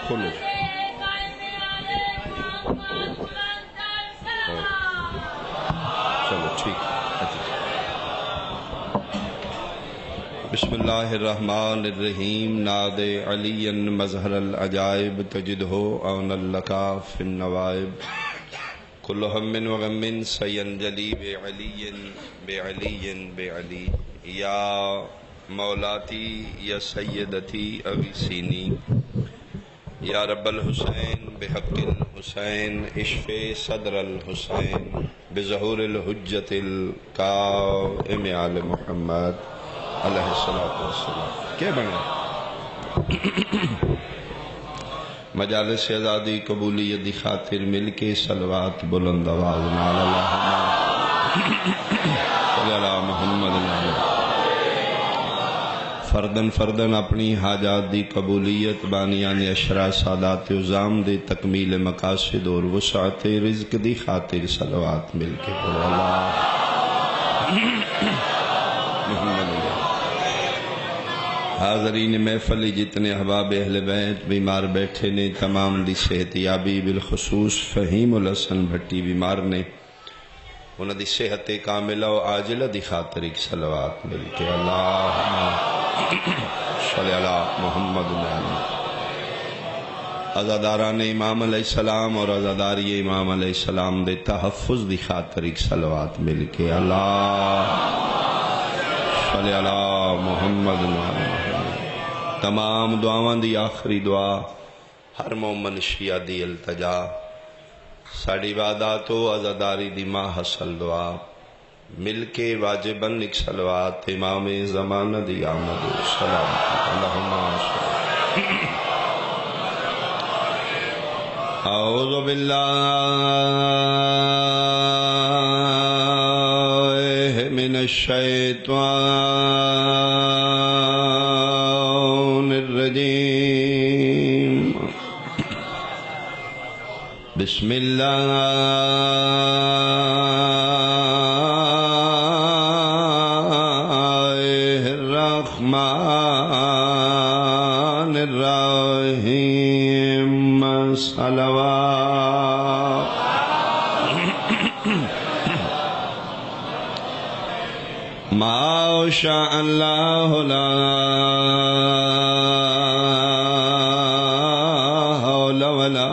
کھولو چلو ٹھیک. بسم اللہ الرحمن الرحیم. ناد علی مظہر العجائب تجدہ اون لکا فی النوائب کل ہم وغم سینجلی بعلی بعلی بعلی. یا مولاتی یا سیدتی اویسینی یا رب الحسین بحق الحسین اشف صدر الحسین بظہور الحجت القائم آل محمد علیہ السلام. کیا بنے مجالس آزادی قبولیت دی خاطر مل کے صلوات بلند آواز نال اللہم صلی علی محمد. فردن فردن اپنی حاجات دی قبولیت بانیان اشرا سادات عظام دی تکمیل مقاصد اور وسعت رزق دی خاطر صلوات مل کے پڑھو اللہ محمد. حاضرین محفل جتنے احباب اہل بیت بیمار بیٹھے نے تمام دی صحت یابی بالخصوص فہیم الحسن بھٹی بیمار نے انہوں دی صحت کاملہ و عاجلہ دی خاطر ایک صلوات مل کے اللہ صلی اللہ محمد. عزاداران امام علیہ السلام اور عزاداری امام علیہ السلام دے تحفظ دی خاطر ایک صلوات مل کے اللہ صلی اللہ محمد. تمام دعاواں دی آخری دعا ہر مومن شیعہ دی التجا ساڑی عبادات و عزاداری دی ماں حسل دعا مل کے واجباً ایک صلوات امام زمانہ دی آمد و سلام اللہم اعوذ باللہ من الشیطان الرجیم. بسم اللہ الرحمن الرحیم. صلوات ما شاء اللہ لا حول ولا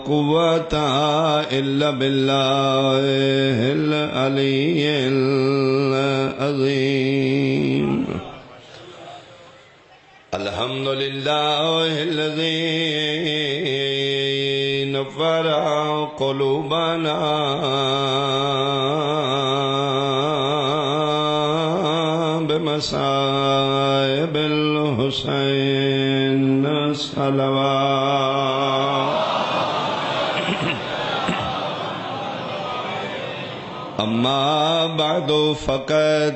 قوة الا باللہ العلی العظیم. الحمدللہ الذی نور قلوبنا بمصائب الحسین. صلوات. اما بعد فقد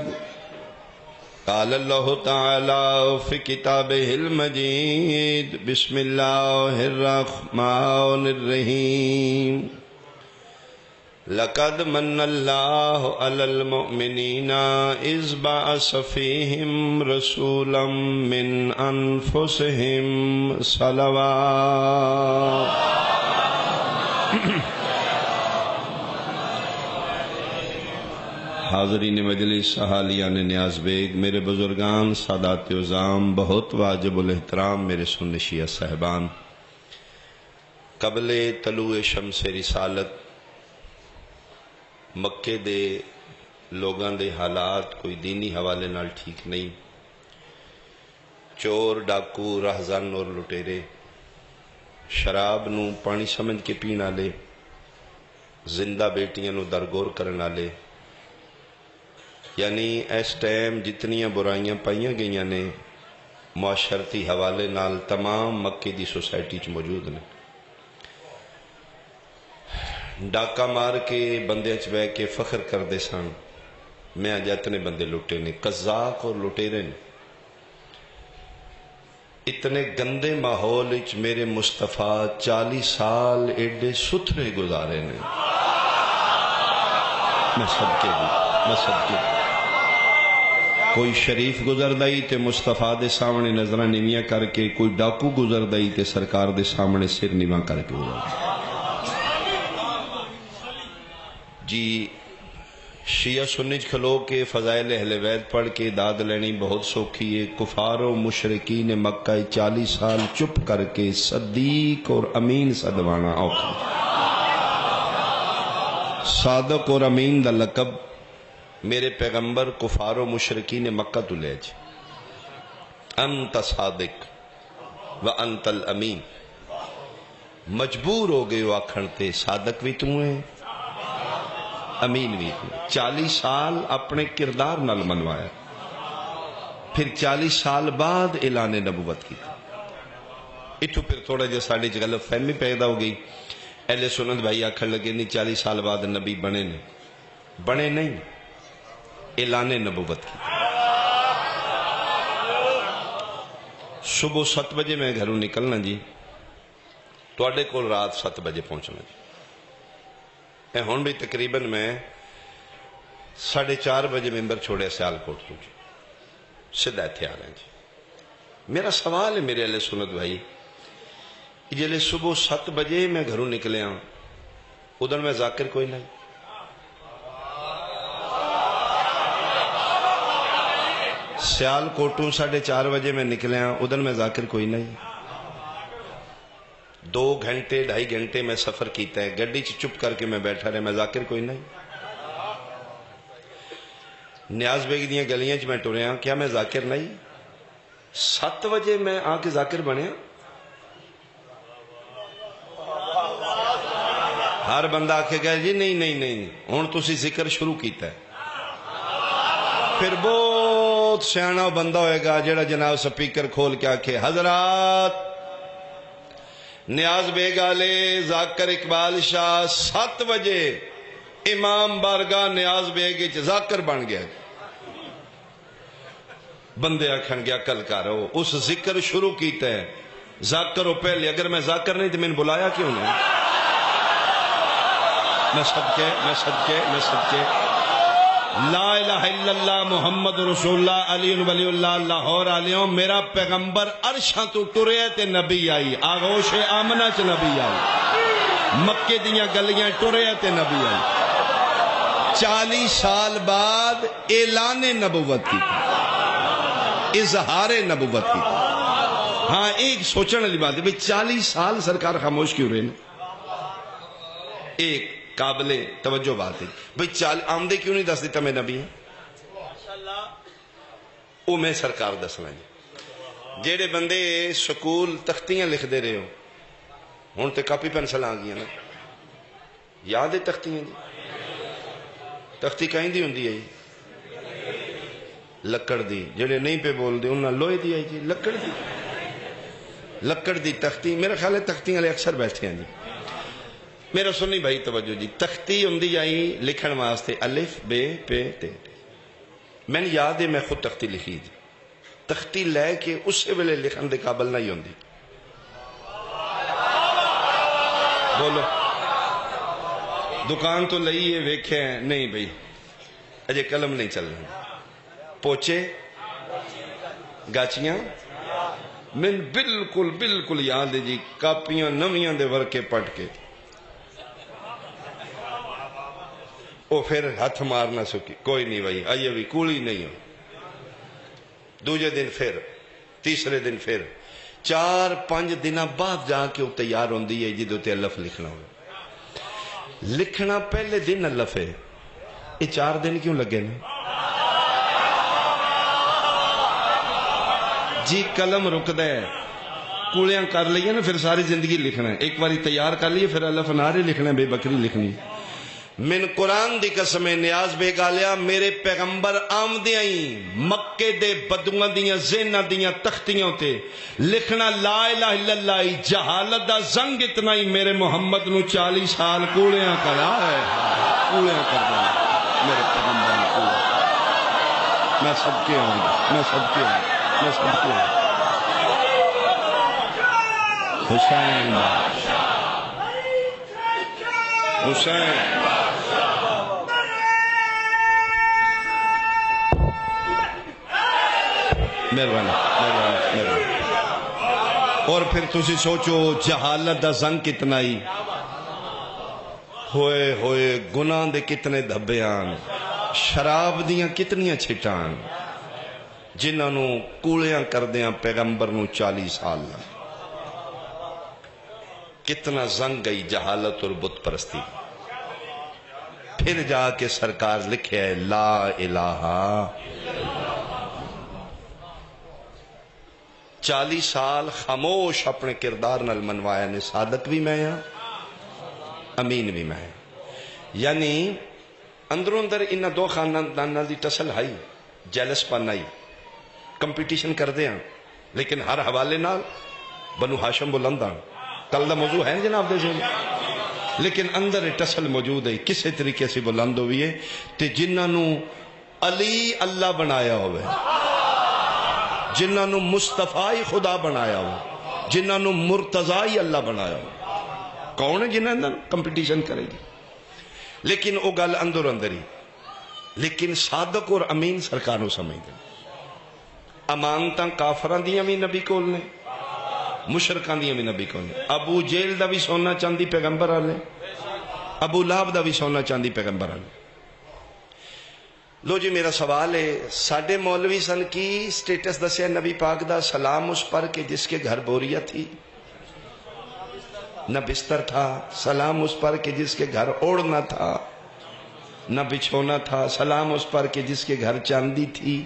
قال اللہ تعالی فی کتابہ المجید بسم اللہ الرحمن الرحیم. لقد من اللہ علی المؤمنین اذ بعث فیہم رسولا من انفسہم. صلوات. حاضرین مجلس حالیان نیاز بیگ میرے بزرگان سادات عظام بہت واجب الاحترام میرے سن شیعہ صاحبان، قبل طلوع شمس رسالت مکے دے لوگاں دے حالات کوئی دینی حوالے نال ٹھیک نہیں. چور ڈاکو راہزن اور لٹیرے شراب نو پانی سمجھ کے پینا لے، زندہ بیٹیاں نو درگور کرنا لے، یعنی اس ٹائم جتنیاں برائیاں پائیاں گئیاں نے معاشرتی حوالے نال تمام مکے دی سوسائٹی چ موجود نے. ڈاکہ مار کے بندے چ بہ کے فخر کردے سن میں اج اتنے بندے لٹے نے. قزاق اور لٹیرے نے. اتنے گندے ماحول وچ میرے مصطفیٰ 40 سال ایڈے ستھرے گزارے نے. میں صدقے دی کوئی شریف گزردا ہی تے مصطفیٰ دے سامنے نظراں نیویاں کر کے، کوئی ڈاکو گزردا ہی تے سرکار دے سامنے سر نیواں کر کے گزردا۔ جی شیعہ سنیچ کھلو کے فضائل اہل بیت پڑھ کے داد لینی بہت سوکھی ہے۔ کفار و مشرکین مکہ 40 سال چپ کر کے صدیق اور امین صدوانا اوکھا۔ صادق اور امین دا لقب میرے پیغمبر کفار و مشرکین مکہ تو لے جی۔ انت صادق و انت الامین، مجبور ہو گئے آکھن تے صادق بھی توں ہے امین بھی توں۔ 40 سال اپنے کردار نال منوایا، پھر 40 سال بعد اعلان نبوت کی۔ اتھو پھر تھوڑا جا ساڑی غلط فہمی پیدا ہو گئی۔ اہل سنت بھائی آکھن لگے نہیں 40 سال بعد نبی بنے نہیں، اعلان نبوت کی۔ صبح 7 بجے میں گھروں نکلنا جی، توڑے کو رات 7 بجے پہنچنا جی۔ اے ہون بھی تقریباً میں 4:30 بجے ممبر چھوڑے سیال کوٹ تو جی، سدھا تھے آ رہے ہیں جی۔ میرا سوال ہے میرے اہل سنت بھائی، جلے صبح 7 بجے میں گھروں نکلے ہوں ادھر میں ذاکر کوئی نہیں، سیال کوٹوں 4:30 بجے میں نکلے ہوں ادھر میں ذاکر کوئی نہیں۔ 2 گھنٹے 2.5 گھنٹے میں سفر کیتا ہے، گڈی چپ کر کے میں بیٹھا رہے، میں ذاکر کوئی نہیں۔ نیاز بیگ دیاں گلیاں میں ٹرے ہوں، کیا میں ذاکر نہیں؟ 7 بجے میں آ کے ذاکر بنے ہوں۔ ہر بندہ آکھے گا جی نہیں ہن تسی ذکر شروع کیتا ہے، پھر بہت سیانا بندہ ہوئے گا جڑا جناب سپیکر کھول کے آکھے حضرات نیاز بیگ آلے ذاکر اقبال شاہ 7 بجے امام بارگاہ نیاز بیگ ذاکر بن گیا۔ بندے آکھن گیا کل کارو اس ذکر شروع کیتا ہے، ذاکر ہو پہلے، اگر میں ذاکر نہیں تو میں نے بلایا کیوں نہیں؟ میں صدقے لا الہ الا اللہ محمد رسول اللہ علی ولی اللہ لاہور آلیوں، میرا پیغمبر عرشاں تو ٹرے تے نبی آئی، آغوش آمنہ چ نبی آئی، مکے دیاں گلیاں ٹرے تے نبی آئی۔ 40 سال بعد اعلان نبوت کی، اظہار نبوت کی۔ ہاں ایک سوچنے والی بات ہے بھئی 40 سال سرکار خاموش کیوں رہے ہیں؟ ایک قابل توجہ بات ہے بھئی آمدے کیوں نہیں دس دیتا میں نبی ہیں؟ وہ میں سرکار دسنا جی۔ جیڑے بندے سکول تختیاں لکھ دے رہے ہو ہون تے کاپی پینسل آ گیا نا، یاد ہے تختیاں جی؟ تختی کہیں دی ہوندی ہے جی؟ لکڑ دی، جڑے نہیں پہ بول دے انہاں لوہے دی آئی جی، لکڑ دی تختی۔ میرا خیال ہے تختیاں لے اکثر بیٹھے ہیں جی۔ میرا سنی بھائی توجہ جی، تختی ہوندی جائی لکھن واسطے الف بے پے تے، میں نے یاد ہے میں خود تختی لکھی جی، تختی لے کے اسے ویلے لکھن دے قابل نہیں ہوندی۔ بولو دکان تو لئی ہے ویکھے ہیں نہیں بھئی اجے قلم نہیں چل رہا، پوچے گاچیاں میں بالکل یاد ہے جی، کاپیاں نویاں دے ورکے پڑھ کے وہ پھر ہاتھ مارنا سکی، کوئی نہیں بھائی آئیے بھی کولی نہیں ہو۔ دوجہ دن پھر، تیسرے دن پھر، 4-5 دن بعد جا کے وہ تیار ہوندی ہے جدو تے الف لکھنا ہو۔ لکھنا پہلے دن الف ہے، یہ 4 دن کیوں لگے نا جی؟ قلم رک دے کولیاں کر لئیے نا پھر ساری زندگی لکھنا ہے، ایک باری تیار کر لئیے پھر الف نارے لکھنا ہے، بے بکری لکھنی۔ من قرآن دی قسم نیاز بے گالیا میرے پیغمبر آمدیاں ہی مکے دے بدوان دیاں زینہ دیاں تختیاں تے لکھنا لا الہ الا اللہ، جہالت دا زنگ اتنا ہی میرے محمد نو 40 سال کوڑیاں کرا ہے، کوڑیاں کر دیں میرے پیغمبر نے کوڑیاں۔ میں سب کے ہوں حسین مہربانی مہربانی۔ اور پھر تسی سوچو جہالت دا زنگ کتنا ہی ہوئے ہوئے، گناہ دے کتنے دھبیان، شراب دیاں کتنیاں چھٹان، جنہاں نو کولیاں کر دیاں پیغمبر نو 40 سال، کتنا زنگ گئی جہالت اور بت پرستی۔ پھر جا کے سرکار لکھے ہے لا الہ۔ 40 سال خاموش اپنے کردار نال منوایا نے، صادق بھی میں ہاں امین بھی میں ہاں۔ یعنی اندروں اندر انہاں دو خانداناں دی ٹسل ہائی، جیلس پن آئی، کمپٹیشن کر دے ہیں، لیکن ہر حوالے نال بنو ہاشم بلند آن، کل دا موضوع ہے جناب دے سے، لیکن اندر ٹسل موجود ہے، کسے طریقے سے بلند ہوئی ہے تے جنہاں نو علی اللہ بنایا ہوئے، جنہاں نو مصطفی خدا بنایا ہوئے، جنہاں نو مرتضی اللہ بنایا ہوئے، کون ہے جنہاں اندر کمپٹیشن کرے گی؟ لیکن وہ گل اندر اندر ہی، لیکن صادق اور امین سرکار نو سمجھ دے۔ امانتاں کافران دیاں بھی نبی کول نے، مشرکان دیاں بھی نبی کول نے۔ ابو جیل دا بھی سونا چاندی پیغمبر آلے، ابو لہب دا بھی سونا چاندی پیغمبر آلے۔ لو جی میرا سوال ہے، ساڑھے مولوی سن کی سٹیٹس دسیا نبی پاک دا؟ سلام اس پر کہ جس کے گھر بوریا تھی، نہ بستر تھا، سلام اس پر کہ جس کے گھر اوڑنا تھا، نہ بچھونا تھا، سلام اس پر کہ جس کے گھر چاندی تھی،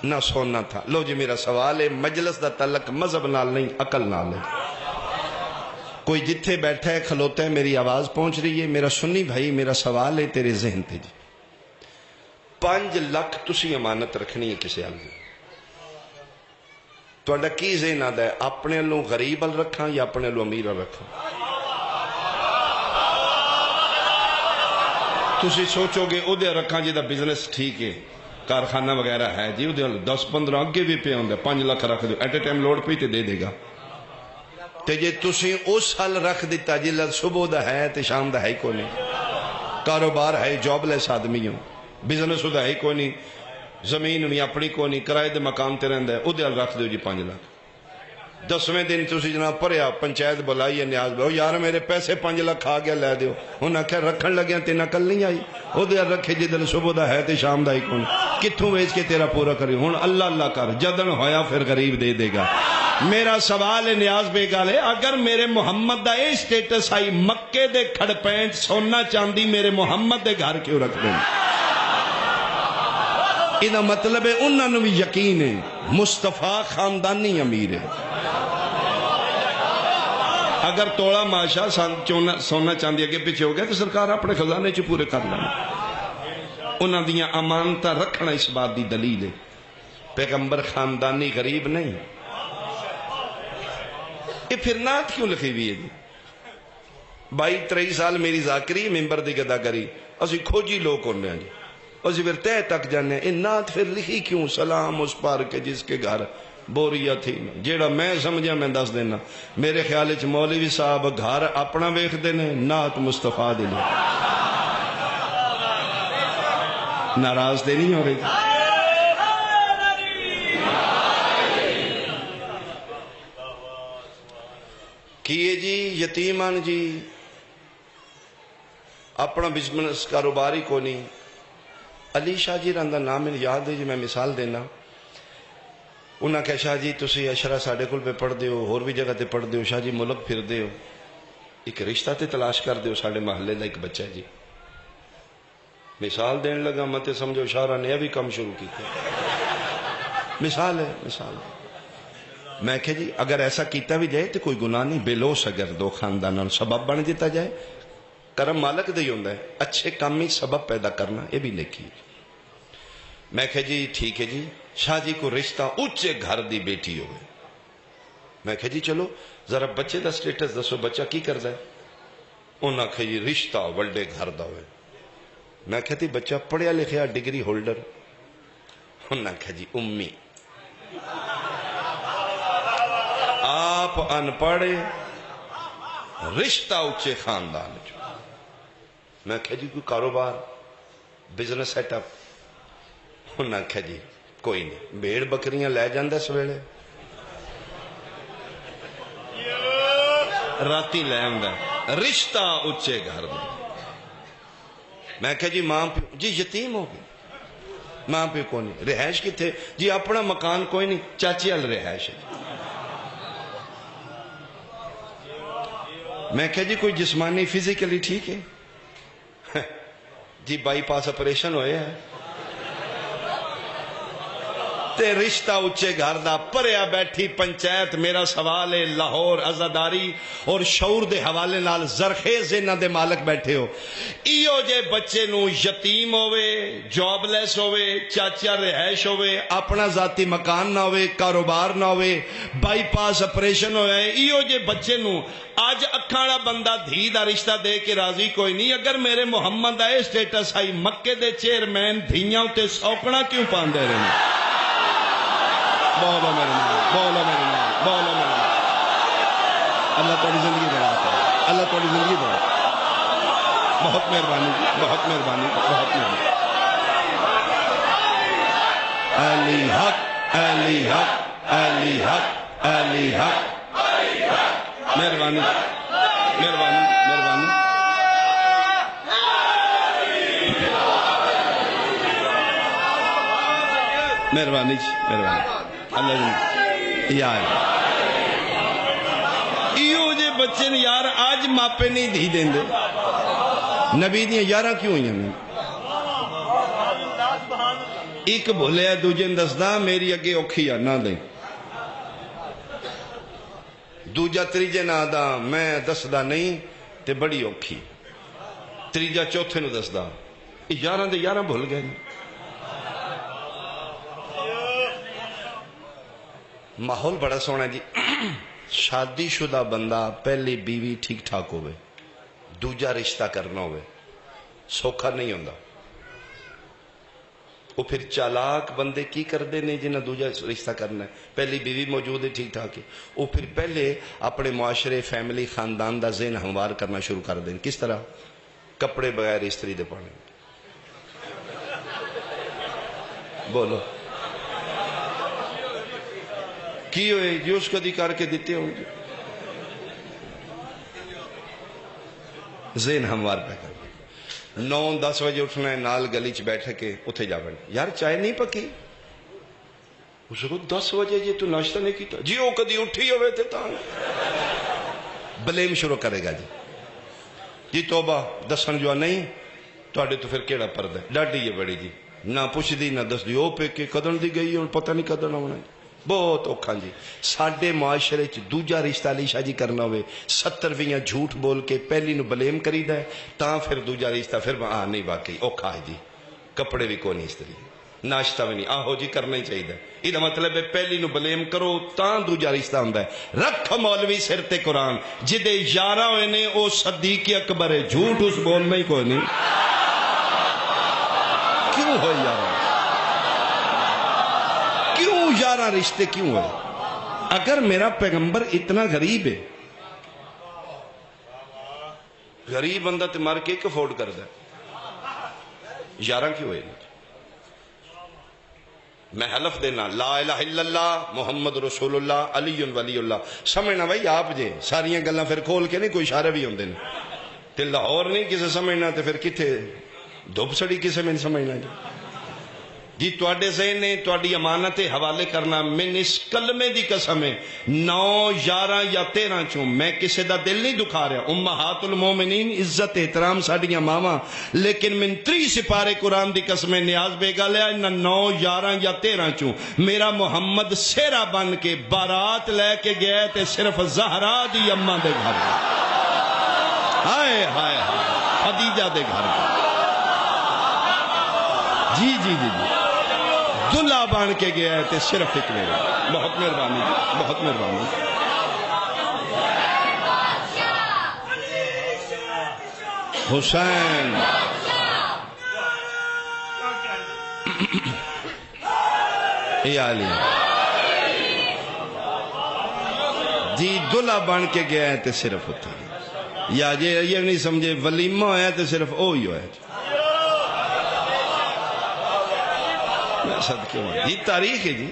نہ سونا تھا۔ لو جی میرا سوال ہے، مجلس دا تعلق مذہب نال نہیں عقل نال ہے۔ کوئی جتھے بیٹھا ہے کھلوتا ہے، میری آواز پہنچ رہی ہے، میرا سنی بھائی میرا سوال ہے تیرے ذہن تے جی، 5 لاکھ تسی امانت رکھنی ہے کسی حال میں، تو اڈا کی ذہن آدھا ہے، اپنے لوں غریب ال رکھاں یا اپنے لوں امیر ال رکھاں؟ تسی سوچو گے او دے رکھاں جی دا بزنس ٹھیک ہے، کارخانہ وغیرہ ہے جی، وہ 10-15 اگے بھی پہ ہوندے، 5 لاکھ رکھ دو، ایٹ اے ٹائم لوڈ پہ تے دے دے گا۔ تے جے تسی اس حال رکھ دیتا جی صبح دا ہے تے شام دا ہے کوئی نہیں، کاروبار ہے، جاب لیس آدمی ہوں، بزنس دا ہے کوئی نہیں، زمین بھی اپنی کوئی نہیں، کرائے دے مقام تے رہندا ہے، او دے رکھ دو جی 5 لاکھ۔ 10ویں دن تسی جناب پڑھیا، پنچایت بلائی نیاز بہو، یار میرے پیسے 5 لاکھ آ گیا لے دیو، ہن آکھیا رکھن لگیا تے نقل نہیں آئی، او دے رکھے جدن صبح دا ہے تے شام دا ہی کون، کتھوں ویچ کے تیرا پورا کری، ہن اللہ اللہ کر، جدن ہویا پھر غریب دے دے گا۔ میرا سوال ہے نیاز بے گال ہے، اگر میرے محمد دا اے سٹیٹس آئی، مکے دے کھڑ پینٹ سونا چاندی میرے محمد دے گھر کیوں رکھ دیں؟ انہا مطلب ہے انہاں نو بھی یقین ہے مصطفیٰ خاندانی امیر ہے۔ اگر توڑا ماشا سونا چاندی اگے پیچھے ہو گیا تو سرکار اپنے خزانے چ پورے کر لینا۔ انہاں دیاں امانتاں رکھنا اس بات دی دلیل ہے، پیغمبر خاندانی غریب نہیں۔ یہ پھر نعت کیوں لکھی ہوئی ہے جی؟ 22-23 سال میری ذاکری ممبر دی گدا کری، اسی کھوجی لوگ ہونے ہیں جی، اسی پھر تہ تک جانے ہیں، نعت پھر لکھی کیوں؟ سلام اس پر کہ جس کے گھر بوریا تھی، جیڑا میں سمجھا میں دس دینا، میرے خیال وچ مولوی صاحب گھر اپنا ویکھ دینے، نعت مصطفیٰ دے لے۔ ناراض دے نہیں ہو رہی؟ کیے جی یتیمان جی اپنا بزنس کاروباری کو نہیں۔ علی شاہ جی رہندا نام میں یاد ہے جی، میں مثال دینا، انہاں کہا شاہ جی تسی اشرا ساڑھے کل پہ پڑھ دیو، اور بھی جگہ تے پڑھ دیو، شاہ جی ملک پھر دیو، ایک رشتہ تے تلاش کر دیو، ساڑھے محلے دا ایک بچہ جی۔ مثال دین لگا مت سمجھو شاہرہ نے ابھی کم شروع کی تھی، مثال ہے مثال ہے۔ میں کہ جی اگر ایسا کیتا بھی جائے تو کوئی گناہ نہیں، بلوس اگر دو خاندانوں سبب بن دیتا جائے، کرم مالک دے ہوندا ہے، اچھے کام میں سبب پیدا کرنا، یہ بھی نیکی۔ میں کہ جی ٹھیک ہے جی، شاہ جی کو رشتہ اونچے گھر دی بیٹی ہوئے، میں کہ جی چلو ذرا بچے دا سٹیٹس دسو، بچہ کی کردا ہے؟ انہاں کہ جی رشتہ وڈے گھر دا ہوئے۔ میں کہتی بچہ پڑھیا لکھیا ڈگری ہولڈر، انہاں کہ جی امی، آپ ان پڑھے رشتہ اونچے خاندان جو۔ میں کہا جی کوئی کاروبار بزنس سیٹ اپ؟ انہاں کہا جی کوئی نہیں، بھیڑ بکریاں لے جاندے سویلے، راتی لے آندا رشتہ اچے گھر میں۔ میں کہا جی ماں پیو، جی یتیم ہو گئی، ماں پیو کو نہیں، رہائش کتنے؟ جی اپنا مکان کوئی نہیں، چاچی وال رہائش ہے۔ میں کہا جی کوئی جسمانی فزیکلی ٹھیک ہے؟ جی بائی پاس آپریشن ہوئے ہے تے رشتہ اچے گھر دا پریا بیٹھی پنچایت۔ میرا سوال ہے، لاہور عزاداری اور شعور دے حوالے نال زرخیز انہاں دے مالک بیٹھے ہو، ایو جے بچے نو یتیم ہوئے، جاب لیس ہوئے، چاچا رہائش ہوئے، اپنا ذاتی مکان نہ ہوئے، کاروبار نہ ہوئے، بائی پاس آپریشن ہوئے، ایو جے بچے نو آج اکھاڑا بندہ دھی دا رشتہ دے کے راضی کوئی نہیں۔ اگر میرے محمد آئے سٹیٹس آئی مکے دے چیئرمین دھیاں تے سوکنا کیوں پاندے رہے؟ بولو میرے نام، بولو میرے نام، بولو میرے نام۔ اللہ تھوڑی زندگی بڑھا ہے، اللہ تھوڑی زندگی بڑھا۔ بہت مہربانی، بہت مہربانی، بہت مہربانی۔ علی حق، علی حق، علی حق، علی حق، مہربانی، مہربانی، مہربانی۔ مہربانی جی، مہربانی اللہ جی۔ یار ایو جے بچے نے یار آج ماپے نہیں دھی دیں دے، نبی دیاں یارہ کیوں ہوئی ہمیں؟ ایک بھولے ہے دوجے دسدا میری اگے اوکھی ہے نہ دیں، دوجا تریجے نہ دا میں دسدا نہیں تے بڑی اوکھی، تریجا چوتھے نو دسدا، یارہ دے یارہ بھول گئے۔ ماحول بڑا سونا جی، شادی شدہ بندہ پہلی بیوی ٹھیک ٹھاک ہوئے، دوجا رشتہ کرنا ہوئے سوکھا نہیں ہوندہ۔ وہ پھر چالاک بندے کی کر دینے جنہیں دوجا رشتہ کرنا ہے، پہلی بیوی موجود ہے ٹھیک ٹھاک ہے، وہ پھر پہلے اپنے معاشرے فیملی خاندان دا ذہن ہموار کرنا شروع کر دیں۔ کس طرح؟ کپڑے بغیر استری دے پانے، بولو کی ہوئے جی اس کدی کر کے دیتے ہوں گے، ذہن ہموار پہ کر۔ 9-10 بجے اٹھنا ہے، نال گلی چ بیٹھ کے اتھے جا بڑھنا، یار چائے نہیں پکی، اس کو 10 بجے جی تو ناشتہ نہیں کیتا، جی وہ کدی اٹھی ہوئے تھے تا بلیم شروع کرے گا۔ جی توبہ دسن جو نہیں تو پھر کیڑا پردہ ہے، ڈاڈی یہ بڑی جی نہ پوچھ دی نہ دس دی، وہ پہ کے کدن دی گئی اور پتہ نہیں کدن ہونا ہے، بہت اوکھا جی۔ ساڈے معاشرے چ دوجا رشتہ علیشہ جی کرنا ہوئے 70 جھوٹ بول کے پہلی نو بلیم کری دا ہے، تاں پھر دوجا رشتہ پھر نہیں واقعی اوکھا ہے جی، کپڑے بھی کون اس طرح، ناشتہ بھی نہیں، آہو جی کرنا ہی چاہیے۔ یہ مطلب ہے پہلی نو بلیم کرو تاں دوجا رشتہ ہوندا ہے۔ رکھ مولوی سر تے قرآن، جدے یارہ ہوئے نے او صدیق اکبر ہے، جھوٹ اس بولنا ہی کوئی نہیں۔ کیوں ہوئے یارہ؟ کیوں یارہ رشتے کیوں ہوئے؟ اگر میرا پیغمبر اتنا غریب ہے، غریب بندہ تے مار کے افورڈ کردا ہے، یارہ کیوں ہوئے؟ میں حلف دینا لا الہ الا اللہ محمد رسول اللہ علی ولی اللہ، سمجھنا بھائی آپ جے ساریاں گلاں پھر کھول کے نہیں، کوئی اشارے بھی ہوندے نے تے لاہور نہیں کسے سمجھنا تے پھر کتھے دھوپ سڑی کسے میں نہیں سمجھنا جی تواڈے ذہن نے تواڈی امانت حوالے کرنا۔ من اس کلمے دی قسم ہے 9 11 یا 13 چوں میں کسے دا دل نہیں دکھا رہا، امہات المومنین عزت احترام ساڈیاں ماواں، لیکن من 3 سپارے قرآن دی قسم نیاز بے گل ہے 9 11 یا 13 چوں میرا محمد سہرا بن کے بارات لے کے گیا تے صرف زہرا دی اماں دے گھر، ہائے ہائے ہائے خدیجہ دے گھر، جی جی جی جی دلہا بان کے گیا ہے تے صرف ایک میرے۔ بہت مہربانی، بہت مہربانی۔ حسین اے علی جی دلہا بان کے گیا ہے تے صرف ہوتا ہے، یا یہ نہیں سمجھے ولیمہ ہے تے صرف او ہی ہے۔ صدقے جی تاریخ ہے جی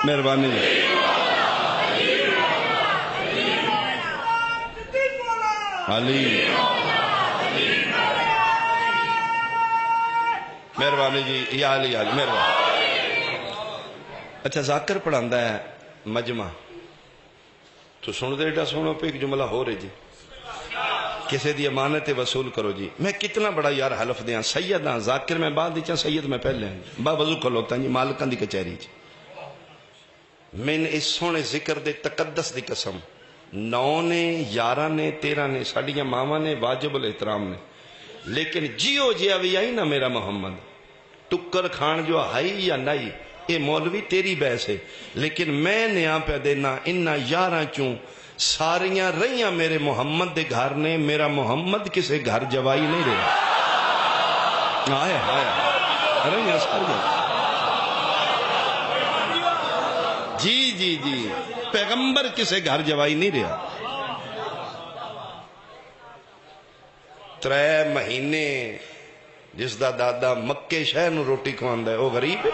مہربانی علی مہربانی جی یا علی علی مہربانی اچھا ذاکر پڑھاندا ہے مجمع تو سن دے ایڈا سونا پہ ایک جملہ ہو رہے جی کسی دی امانت وصول کرو جی میں کتنا بڑا یار حلف دیاں سید ہاں ذاکر میں بعد دیچا سید میں پہلے ہیں با وضو کھلوتا جی مالکان دی کچہری جی میں نے اس سونے ذکر دے تقدس دی قسم 9 نے 11 نے 13 نے ساڑیاں ماما نے واجب الاحترام نے لیکن جیو جیا بھی آئی نا میرا محمد ٹکر کھان جو ہائی یا نہیں یہ مولوی تیری بحث ہے لیکن میں نیا پہ دینا انہا 11 چوں ساریاں رہیاں میرے محمد دے گھر نے میرا محمد کسے گھر جوائی نہیں رہا آئے آئے رہیاں ساریاں جی جی جی پیغمبر کسے گھر جوائی نہیں رہا 3 مہینے جس دا دادا مکے شہر نو روٹی کھواندا ہے وہ غریب ہے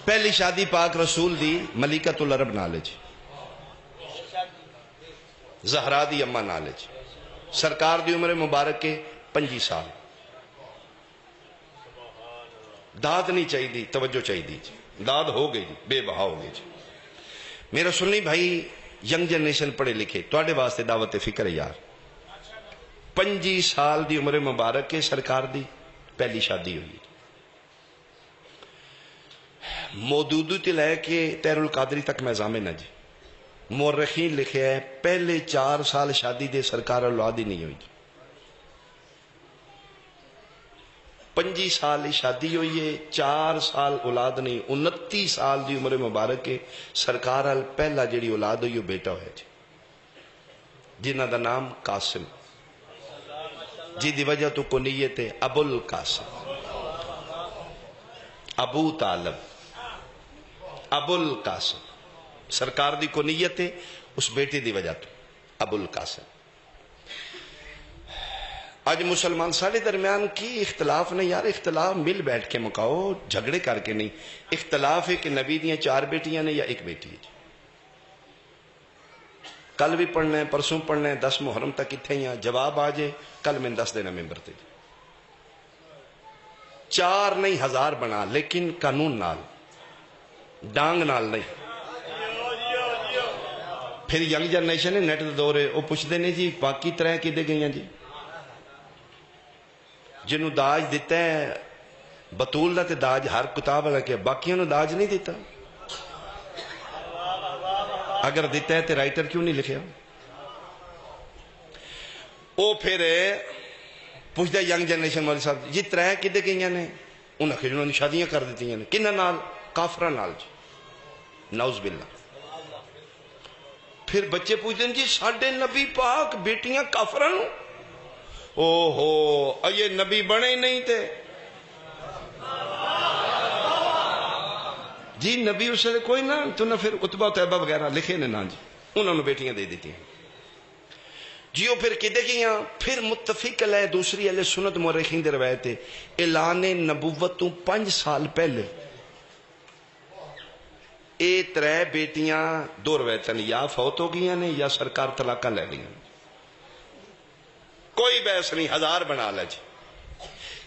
پہلی شادی پاک رسول دی ملکۃ العرب نالج زہرا دی اماں نالج سرکار دی عمر مبارک کے 25 سال داد نہیں چاہیے دی توجہ چاہیے دی جی داد ہو گئی جی بے بہا ہو گئی جی میرا سنی بھائی ینگ جنریشن پڑھے لکھے توڑے واسطے دعوت فکر ہے یار 25 سال دی عمر مبارک کے سرکار دی پہلی شادی ہوئی مودودو تے لے کے تیر القادری تک میں ضامن ہے جی مورخین لکھے ہے پہلے 4 سال شادی دے سرکار اولاد ہی نہیں ہوئی 25 سال شادی ہوئی ہے 4 سال اولاد نہیں 29 سال دی عمر مبارک کے سرکار پہلا جڑی اولاد ہوئی وہ بیٹا ہوئے جی جنہ دا نام قاسم جی دی وجہ تو کنیت ہے ابو القاسم ابو طالب ابو القاسم سرکار دی کنیت ہے اس بیٹے دی وجہ تو ابو القاسم آج مسلمان سارے درمیان کی اختلاف نہیں یار اختلاف مل بیٹھ کے مکاؤ جھگڑے کر کے نہیں اختلاف ہے کہ نبی دیاں 4 بیٹیاں نے یا 1 بیٹی ہے کل بھی پڑھنا ہے پرسوں پڑھنا ہے 10 محرم تک اتھے ہی جواب آجے کل میں 10 دینا ممبر تے 4 نہیں 1000 بنا لیکن قانون نال ڈانگ نال نہیں پھر ینگ جنریشن ہے نیٹ دور ہے وہ پوچھ دینے جی باقی 3 کدے گئی ہیں جی جنہوں داج دیتا ہے بطول دا تے داج ہر کتاب ہے کہ باقیوں نے داج نہیں دیتا اگر دیتا ہے تے رائٹر کیوں نہیں لکھے او پھر پوچھ دے ینگ جنریشن والی صاحب جی 3 کدے گئی ہیں انہوں نے جنہوں نے شادیاں کر دیتی ہیں کنہ نال کافرہ نال جی نعوذ باللہ پھر بچے پوچھتے ہیں جی ساڑھے نبی پاک بیٹیاں کافرہ نو اوہو یہ نبی بنے ہی نہیں تھے جی نبی اس سے کوئی نہ تو نہ پھر عتبہ و طیبہ وغیرہ لکھے نے نا جی انہوں نے بیٹیاں دے دیتی ہیں جیو پھر کدے گیاں پھر متفق ہے دوسری اہل سنت مورخین دے روایت ہے اعلان نبوت تو 5 سال پہلے اے 3 بیٹیاں 2 روایتاں یا فوت ہو گئی ہیں یا سرکار طلاقہ لے لیں کوئی بحث نہیں 1000 بنا لے جی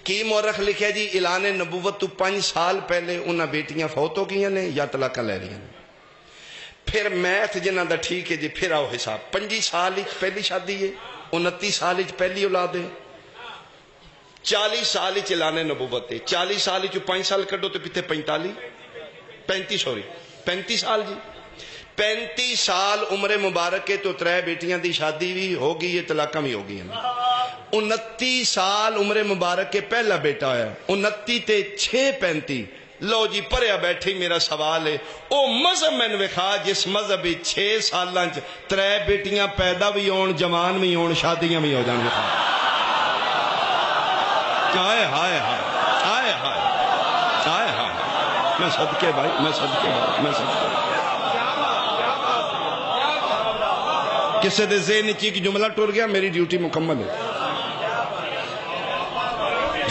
کی مورخ لکھے جی اعلان نبوت تو 5 سال پہلے انہاں بیٹیاں فوت ہو گئی ہیں یا طلاقہ لے لیں پھر میتھ جنہ دا ٹھیک ہے جی پھر آؤ حساب 25 سال پہلی شادی ہے 29 سال پہلی اولاد ہے 40 سال اعلان نبوت ہے 40 سال 5 سال کٹو تو پیتے 35 سال جی 35 سال عمر مبارک کے تو 3 بیٹیاں دی شادی بھی ہو گئی ہے طلاقہ بھی ہو گئی ہیں 29 سال عمر مبارک کے پہلا بیٹا ہے 29 تے 6 لو جی پریا بیٹھی میرا سوال ہے او مذہب میں وکھا جس مذہب 6 سالاں 3 بیٹیاں پیدا بھی ہون جوان بھی ہون شادیاں بھی ہو جان ہائے ہائے ہائے ہائے ہائے ہائے ہائے میں صدقے بھائی میں صدقے کسے دے ذہن چی کی جملہ ٹور گیا میری ڈیوٹی مکمل ہے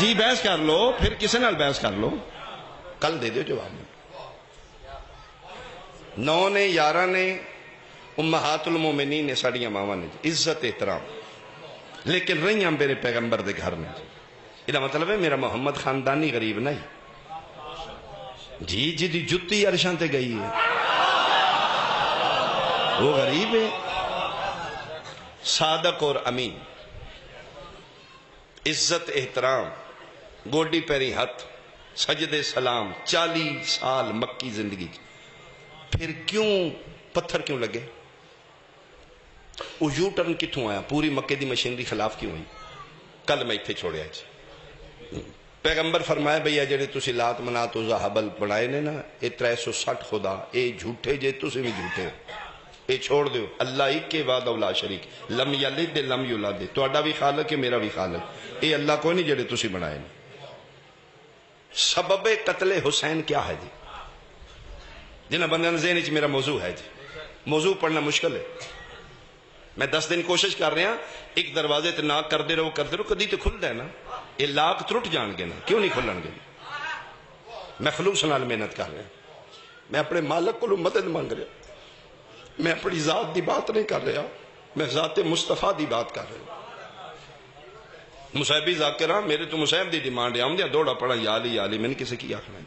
جی بحث کر لو، پھر کسی نال بحث کر لو، کل دے دیو جواب۔ 9 نے 11 نے امہات المومنین نے ساڑیاں ماواں نے عزت احترام، لیکن رہیاں میرے پیغمبر دے گھر نے۔ یہ مطلب ہے میرا محمد خاندانی غریب نہیں جی، جی جتی عرشاں تے گئی ہے وہ غریب ہے۔ صادق اور امین، عزت احترام، گوڈی پیری ہاتھ، سجدے سلام، 40 سال مکی زندگی، پھر کیوں پتھر کیوں لگے؟ وہ یو ٹرن کتوں آیا؟ پوری مکے دی مشینری خلاف کیوں ہوئی؟ کل میں اتنے چھوڑیا جی، پیغمبر فرمایا بھئی جڑے تسی لات منات عزا حبل بنائے نے نا، یہ 360 خدا، اے جھوٹے جے تسی بھی جھوٹے ہو، اے چھوڑ دیو۔ اللہ ایک کے بعد اولا شریک، لم یلد لم یولد، تہاڈا بھی خالق ہے میرا بھی خالق، اے اللہ کوئی نہیں جڑے تسی بنائے نے۔ سبب قتل حسین کیا ہے جی؟ جنہ بندے ذہن وچ میرا موضوع ہے جی، موضوع پڑھنا مشکل ہے، میں 10 دن کوشش کر رہا، ایک دروازے تے ناک کردے رہو کدی تو کھلدا ہے نا، یہ لاک ٹرٹ جان گے نا، کیوں نہیں کھلن گے؟ میں خلوص نال محنت کر رہا، میں اپنے مالک کو مدد مانگ رہا، میں اپنی ذات دی بات نہیں کر رہا، میں ذات مصطفیٰ دی بات کر رہا۔ مصیبی ذاکرہ میرے تو مصیب دی ڈیمانڈ ہے، آمدیا دوڑا پڑا یا علی میں نے کسی کی آخنا ہے۔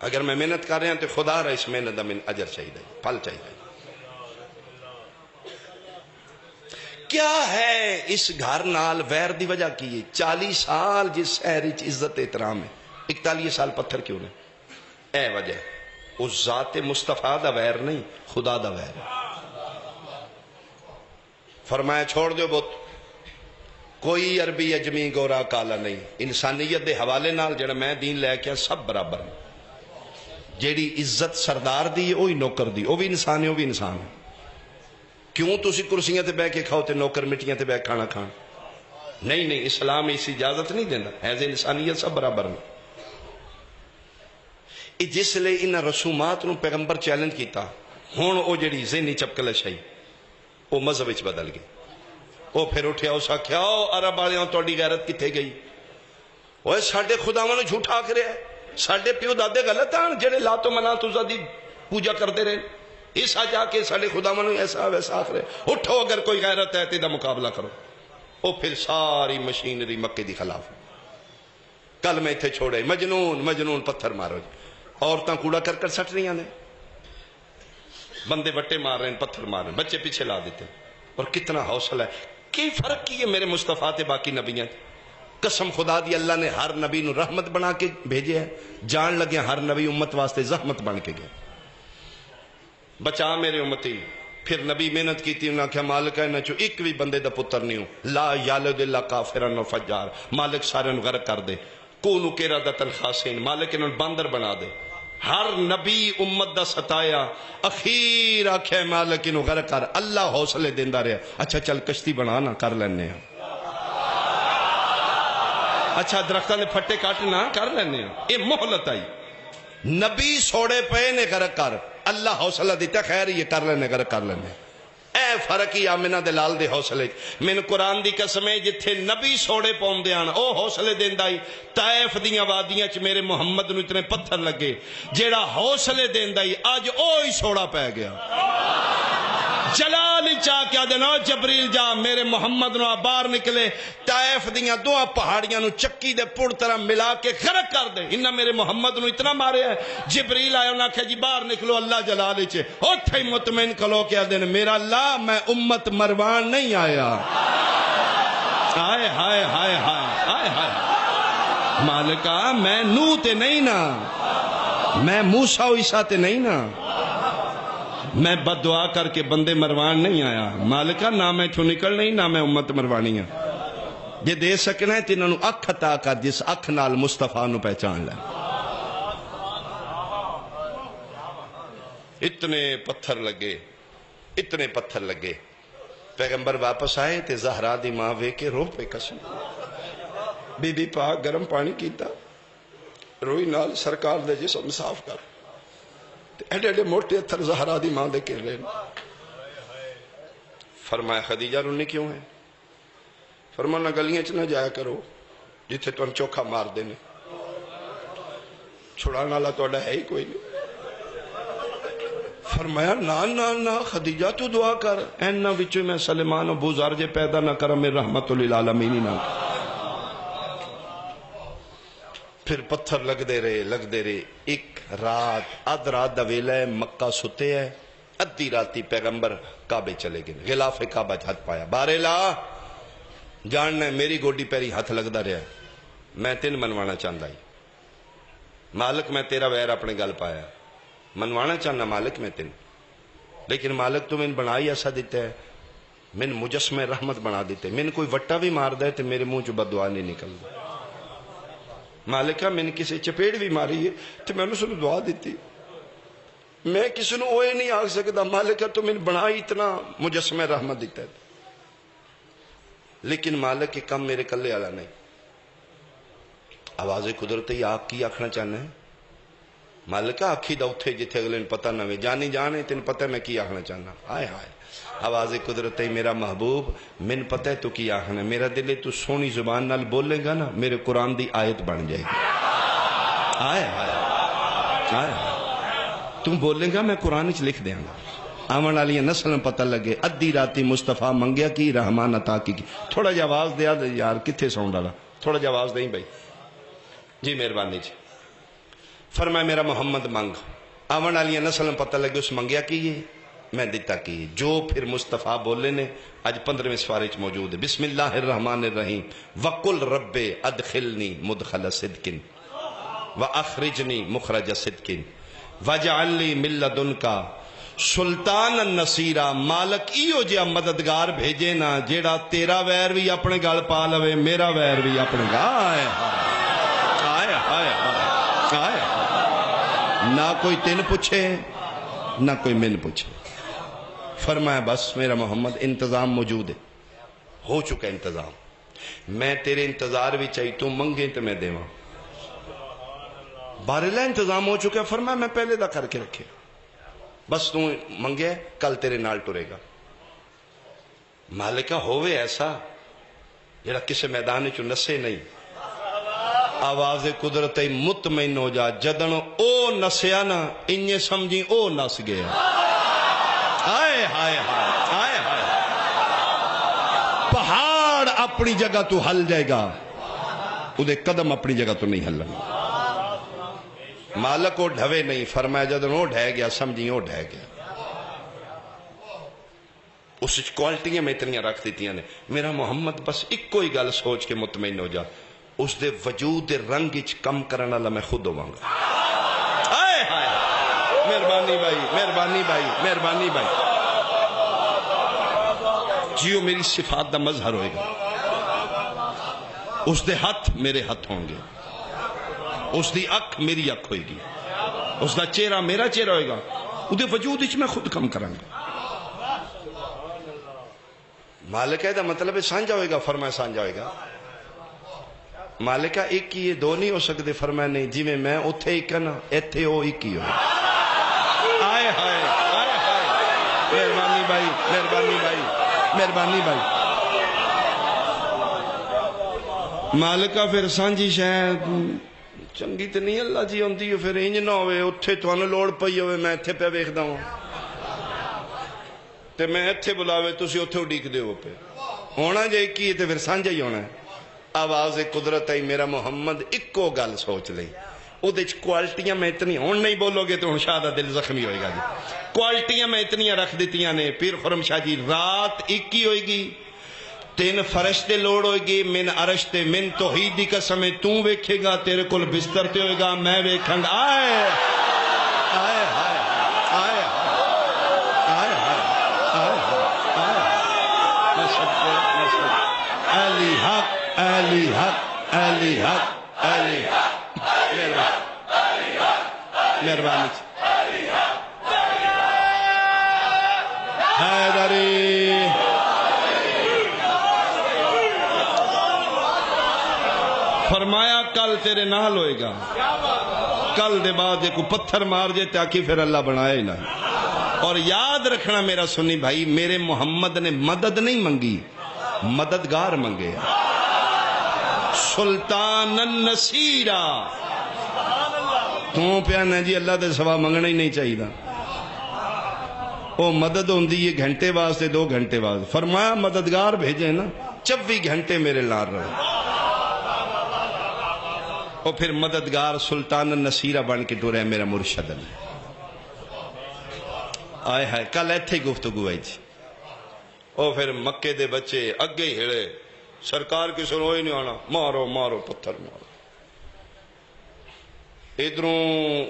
اگر میں محنت کر رہا ہوں تو خدا رہا اس محنت دا من اجر چاہیے، پھل چاہیے۔ کیا ہے اس گھر نال ویر دی وجہ کی ہے؟ 40 سال جس شہر وچ عزت احترام ہے، 41 سال پتھر کیوں نے؟ اے وجہ اس ذات مصطفیٰ دا ویر نہیں، خدا دا ویر ہے۔ فرمایا چھوڑ دیو بت، کوئی عربی اجمی گورا کالا نہیں، انسانیت دے حوالے نال جڑا میں دین لے کے سب برابر ہیں۔ جیڑی عزت سردار دی ہے وہی نوکر دی، وہ بھی انسان ہے وہ بھی انسان ہے۔ کیوں تسی کرسیاں تے بیٹھ کے کھاؤ تے نوکر مٹیاں تے بیٹھ کھانا کھان؟ نہیں، اسلام اس اجازت نہیں دینا، ایز انسانیت سب برابر ہیں۔ جس لئے انہاں رسومات نو پیغمبر چیلنج کیتا، ہون او جڑی ذہنی چپکلش ہے وہ مذہب وچ بدل گئی۔ وہ پھر اٹھیا اس آکھیا عرب والیاں تہاڈی غیرت کتھے گئی؟ اوے ساڈے خداواں نو جھوٹا آکھ رہا ہے، ساڈے پیو دادے غلط ہیں جڑے لات و منات عزا دی پوجا کرتے رہے، اس جا کے ساڈے خداواں نو ایسا ویسا آکھ رہے۔ اٹھو اگر کوئی غیرت ہے تے دا مقابلہ کرو۔ وہ پھر ساری مشینری مکے دی خلاف۔ کل میں اتنے چھوڑے مجنون پتھر مارو، عورتاں کوڑا کر سٹ رہی ہیں، بندے بٹے مار رہے ہیں، پتھر مار رہے ہیں، بچے پیچھے لا دیتے ہیں۔ اور کتنا حوصلہ ہے، کی فرق کی ہے میرے مصطفیٰ تے باقی نبیاں؟ قسم خدا دی اللہ نے ہر نبی نو رحمت بنا کے بھیجے ہے، جان لگے ہر نبی امت واسطے زحمت بن کے گئے۔ بچا میرے امتی، پھر نبی محنت کی تھی، انہوں نے کہا مالک ہے نہ چو ایک بھی بندے دا پتر نہیں ہوں، لا یالد اللہ کافرن و فجار، مالک سارے نو غرق کر دے، کونو قردۃ الخاسئین، مالک انہوں باندر بنا دے۔ ہر نبی امت دا ستایا، اخیر آکھے مالک انہوں غرق کر، اللہ حوصلے دیندہ رہا، اچھا چل کشتی بنانا کر لینے ہیں، اچھا درختہ نے پھٹے کاٹنا کر لینے ہیں۔ یہ مہلت آئی، نبی سوڑے پے نے غرق کر، اللہ حوصلہ دیتا خیر یہ کر لینے غرق کر لینے۔ اے فرق ہی آمنہ دلال دے حوصلے، میں قرآن دی قسم ہے جتھے نبی سوڑے پاؤں دے آنا او حوصلے دیندہ ہی، طائف دیاں وادیاں چ میرے محمد نو اتنے پتھر لگے، جیڑا حوصلے دیندہ ہی آج او ہی سوڑا پہ گیا۔ جلال چاہ کیا دینا جبریل جا میرے محمد نو باہر نکلے، طائف دیاں دو پہاڑیاں نو چکی دے پڑ طرح ملا کے غرق کر دے، انہاں میرے محمد نو اتنا مارے ہے۔ جبریل آئے انہاں کہا جی باہر نکلو، اللہ جلال چے اٹھے مطمئن کھلو کیا دینا میرا اللہ میں امت مروان نہیں آیا۔ ہائے ہائے ہائے ہائے ہائے مالکہ میں نو تے نہیں نا، میں موسیٰ و عیسیٰ تے نہیں نا، میں بد دعا کر کے بندے مروان نہیں آیا۔ مالکہ نہ میں چھو نکل نہیں نہ میں امت مروانی ہوں۔ جے دے سکنا ہے تینوں اکھ عطا کر جس اکھ نال مصطفیٰ نو پہچان لے۔ اتنے پتھر لگے، پیغمبر واپس آئے تے زہرا دی ماں وے کے رو پہ قسم، بی بی پاک گرم پانی کیتا، روئی نال سرکار دے جسم صاف کر، ایڈے ایڈے موٹے اتھر زہرا دی ماں دے کے لین۔ فرمایا خدیجہ رونی کیوں ہے؟ فرمایا گلیاں چ نہ جایا کرو، جتھے تم چوکھا مار دینے چھڑانا والا تہاڈا ہے ہی کوئی نہیں۔ فرمایا نا نا نا خدیجہ تو دعا کر، اینا وچوں میں سلیمان و بوزار جے پیدا نہ کرا، میں رحمت للعالمین ہی نہ کر۔ پھر پتھر لگ دے رہے۔ ایک رات اد رات دا ویلا ہے، مکہ ستے ہے، ادھی راتی پیغمبر کعبے چلے گئے، غلاف کعبہ ہاتھ پایا، بارے لا جاننا ہے میری گوڈی پیری ہاتھ لگدا رہا، میں تین منوانا چاہتا ہی مالک، میں تیرا ویر اپنے گل پایا، منوانا چاہنا مالک میں تین، لیکن مالک تو میں بنائی ایسا دیتا ہے، میں مجسمہ رحمت بنا دیتے، میں کوئی وٹا بھی مار دے تو میرے منہ چ بددعا نہیں نکلتی۔ مالکہ میں نے کسی چپیڑ بھی ماری ہے تو میں نے اس نے دعا دیتی، میں کسی نے اوے نہیں آگ سکتا مالکہ تو میں نے بنائی اتنا مجسمہ رحمت دیتا ہے، لیکن مالک کے کم میرے کلے والا نہیں۔ آواز قدرتی آپ کی آکھنا چاہنا ہے مالکہ آکھی دا اتھے جتھے اگلے پتہ نہ جانی جانے تین پتہ میں کی آکھنا چاہنا، آئے ہائے آواز قدرتی میرا محبوب من پتہ تو کی آکھنا، میرا دل تو سونی زبان نال بولے گا نا میرے قرآن دی آیت بن جائے گی، آئے ہائے آئے تم بولے گا میں قرآن چ لکھ دیاں گا، آمن والی نسل پتہ لگے۔ ادھی راتی مصطفیٰ منگیا کی رحمان عطا کی، تھوڑا جا آواز دیا یار کتھے ساؤنڈ والا، تھوڑا جا آواز دیں بھائی جی مہربانی جی۔ فرمایا میرا محمد منگ، آمن والی نسل پتہ لگے اس منگیا کی ہے میں دیتا کی، جو پھر مصطفیٰ بولے نے اج 15ویں سوارے چ موجود ہے۔ بسم اللہ الرحمن الرحیم، وقل رب ادخلنی مدخل صدق واخرجنی مخرج صدق واجعل لی من لدنک سلطان النصیرہ۔ مالک ایو جیا مددگار بھیجے نا جیڑا تیرا ویر بھی اپنے گل پا لوے، میرا ویر بھی اپنے گل آئے آئے آئے، نہ کوئی تین پوچھے نہ کوئی من پوچھے۔ فرمایا بس میرا محمد انتظام موجود ہے، ہو چکا انتظام، میں تیرے انتظار بھی چاہیے، تو منگے تو میں دیواں، بارلہ انتظام ہو چکا۔ فرمایا میں پہلے دا کر کے رکھے، بس تو منگے کل تیرے نال ٹرے گا۔ مالکہ ہوئے ایسا جڑا کسے میدان چو نسے نہیں، آواز قدرت مطمئن ہو جا، جدن او نسیا نا انجے سمجھی او نس گیا، ہائے ہائے ہائے ہائے، پہاڑ اپنی جگہ تو ہل جائے گا، ادھے قدم اپنی جگہ تو نہیں ہلن۔ مالک او ڈھوے نہیں، فرمایا جدن او ڈھے گیا سمجھی او ڈھے گیا۔ اس کوالٹیاں میں اتنی رکھ دیتیاں نے، میرا محمد بس ایک کوئی گل سوچ کے مطمئن ہو جا، اس دے وجود رنگ اچ کم کرنا اللہ میں خود ہوں گا۔ آئے ہائے مہربانی بھائی مہربانی بھائی مہربانی بھائی، جیو میری صفات دا مظہر ہوئے گا، اس دے ہاتھ میرے ہاتھ ہوں گے، اس دی اکھ میری اکھ ہوئے گی، اس دا چہرہ میرا چہرہ ہوئے گا، اس دے وجود اچ میں خود کم کروں گا۔ مالک ہے دا مطلب ہے سانجا ہوئے گا، فرمایا سانجا ہوئے گا۔ مالکہ ایک ہی یہ دو نہیں ہو سکتے، فرمایا نہیں، جی میں اتھے ایک نا ایتھے ہو ایک ہی ہو۔ آئے ہائے آئے ہائے مہربانی بھائی مہربانی بھائی مہربانی بھائی۔ مالکہ پھر سانجی شاید چنگی تو نہیں اللہ جی ہوندی، پھر انج نہ ہوئے اتھے تو انہوں لوڑ پئی ہوئے میں اتھے پہ بیکھ ہوں تے میں اتھے بلاوے تسی اتھے اڈیک دے ہو پہ ہونا جائے کی تے پھر سانجا ہی ہونا ہے۔ آواز قدرت ہے میرا محمد ایکو گل سوچ لئی، او دے کوالٹیاں میں اتنی ہون نہیں بولو گے تو ہن شاہ دا دل زخمی ہوئے گا جی، کوالٹیاں میں اتنی رکھ دیتیاں نے۔ پیر خرم شاہ جی رات ایک ہی ہوئے گی، 3 فرشتے لوڑ ہوئے گی، من عرش تے من توحید دی قسم تو ویکھے گا، تیرے کول بستر تے ہوئے گا، میں ویکھاں گا۔ آئے آئے آئے آئے آئے آئے علی حق علی حق علی حق علی حق مہربانی حیدری۔ فرمایا کل تیرے نال ہوئے گا، کل دے بعد ایک پتھر مار جے تاکہ پھر اللہ بنائے نہ۔ اور یاد رکھنا میرا سنی بھائی، میرے محمد نے مدد نہیں منگی، مددگار منگے۔ سلطان النصیرہ تو پیانا جی اللہ دے سوا منگنا ہی نہیں چاہیے وہ مدد ہوندی ہے گھنٹے واسطے 2 گھنٹے واسطے فرمایا مددگار بھیجے نا 24 گھنٹے میرے لار رہے اور پھر مددگار سلطان النصیرہ بن کے ٹورے میرا مرشد آئے ہائے کل ایتھے گفتگو آئی تھی اور پھر مکے دے بچے اگے ہی ہڑے سرکار کی سنو ہی نہیں آنا مارو مارو پتھر مارو ادھروں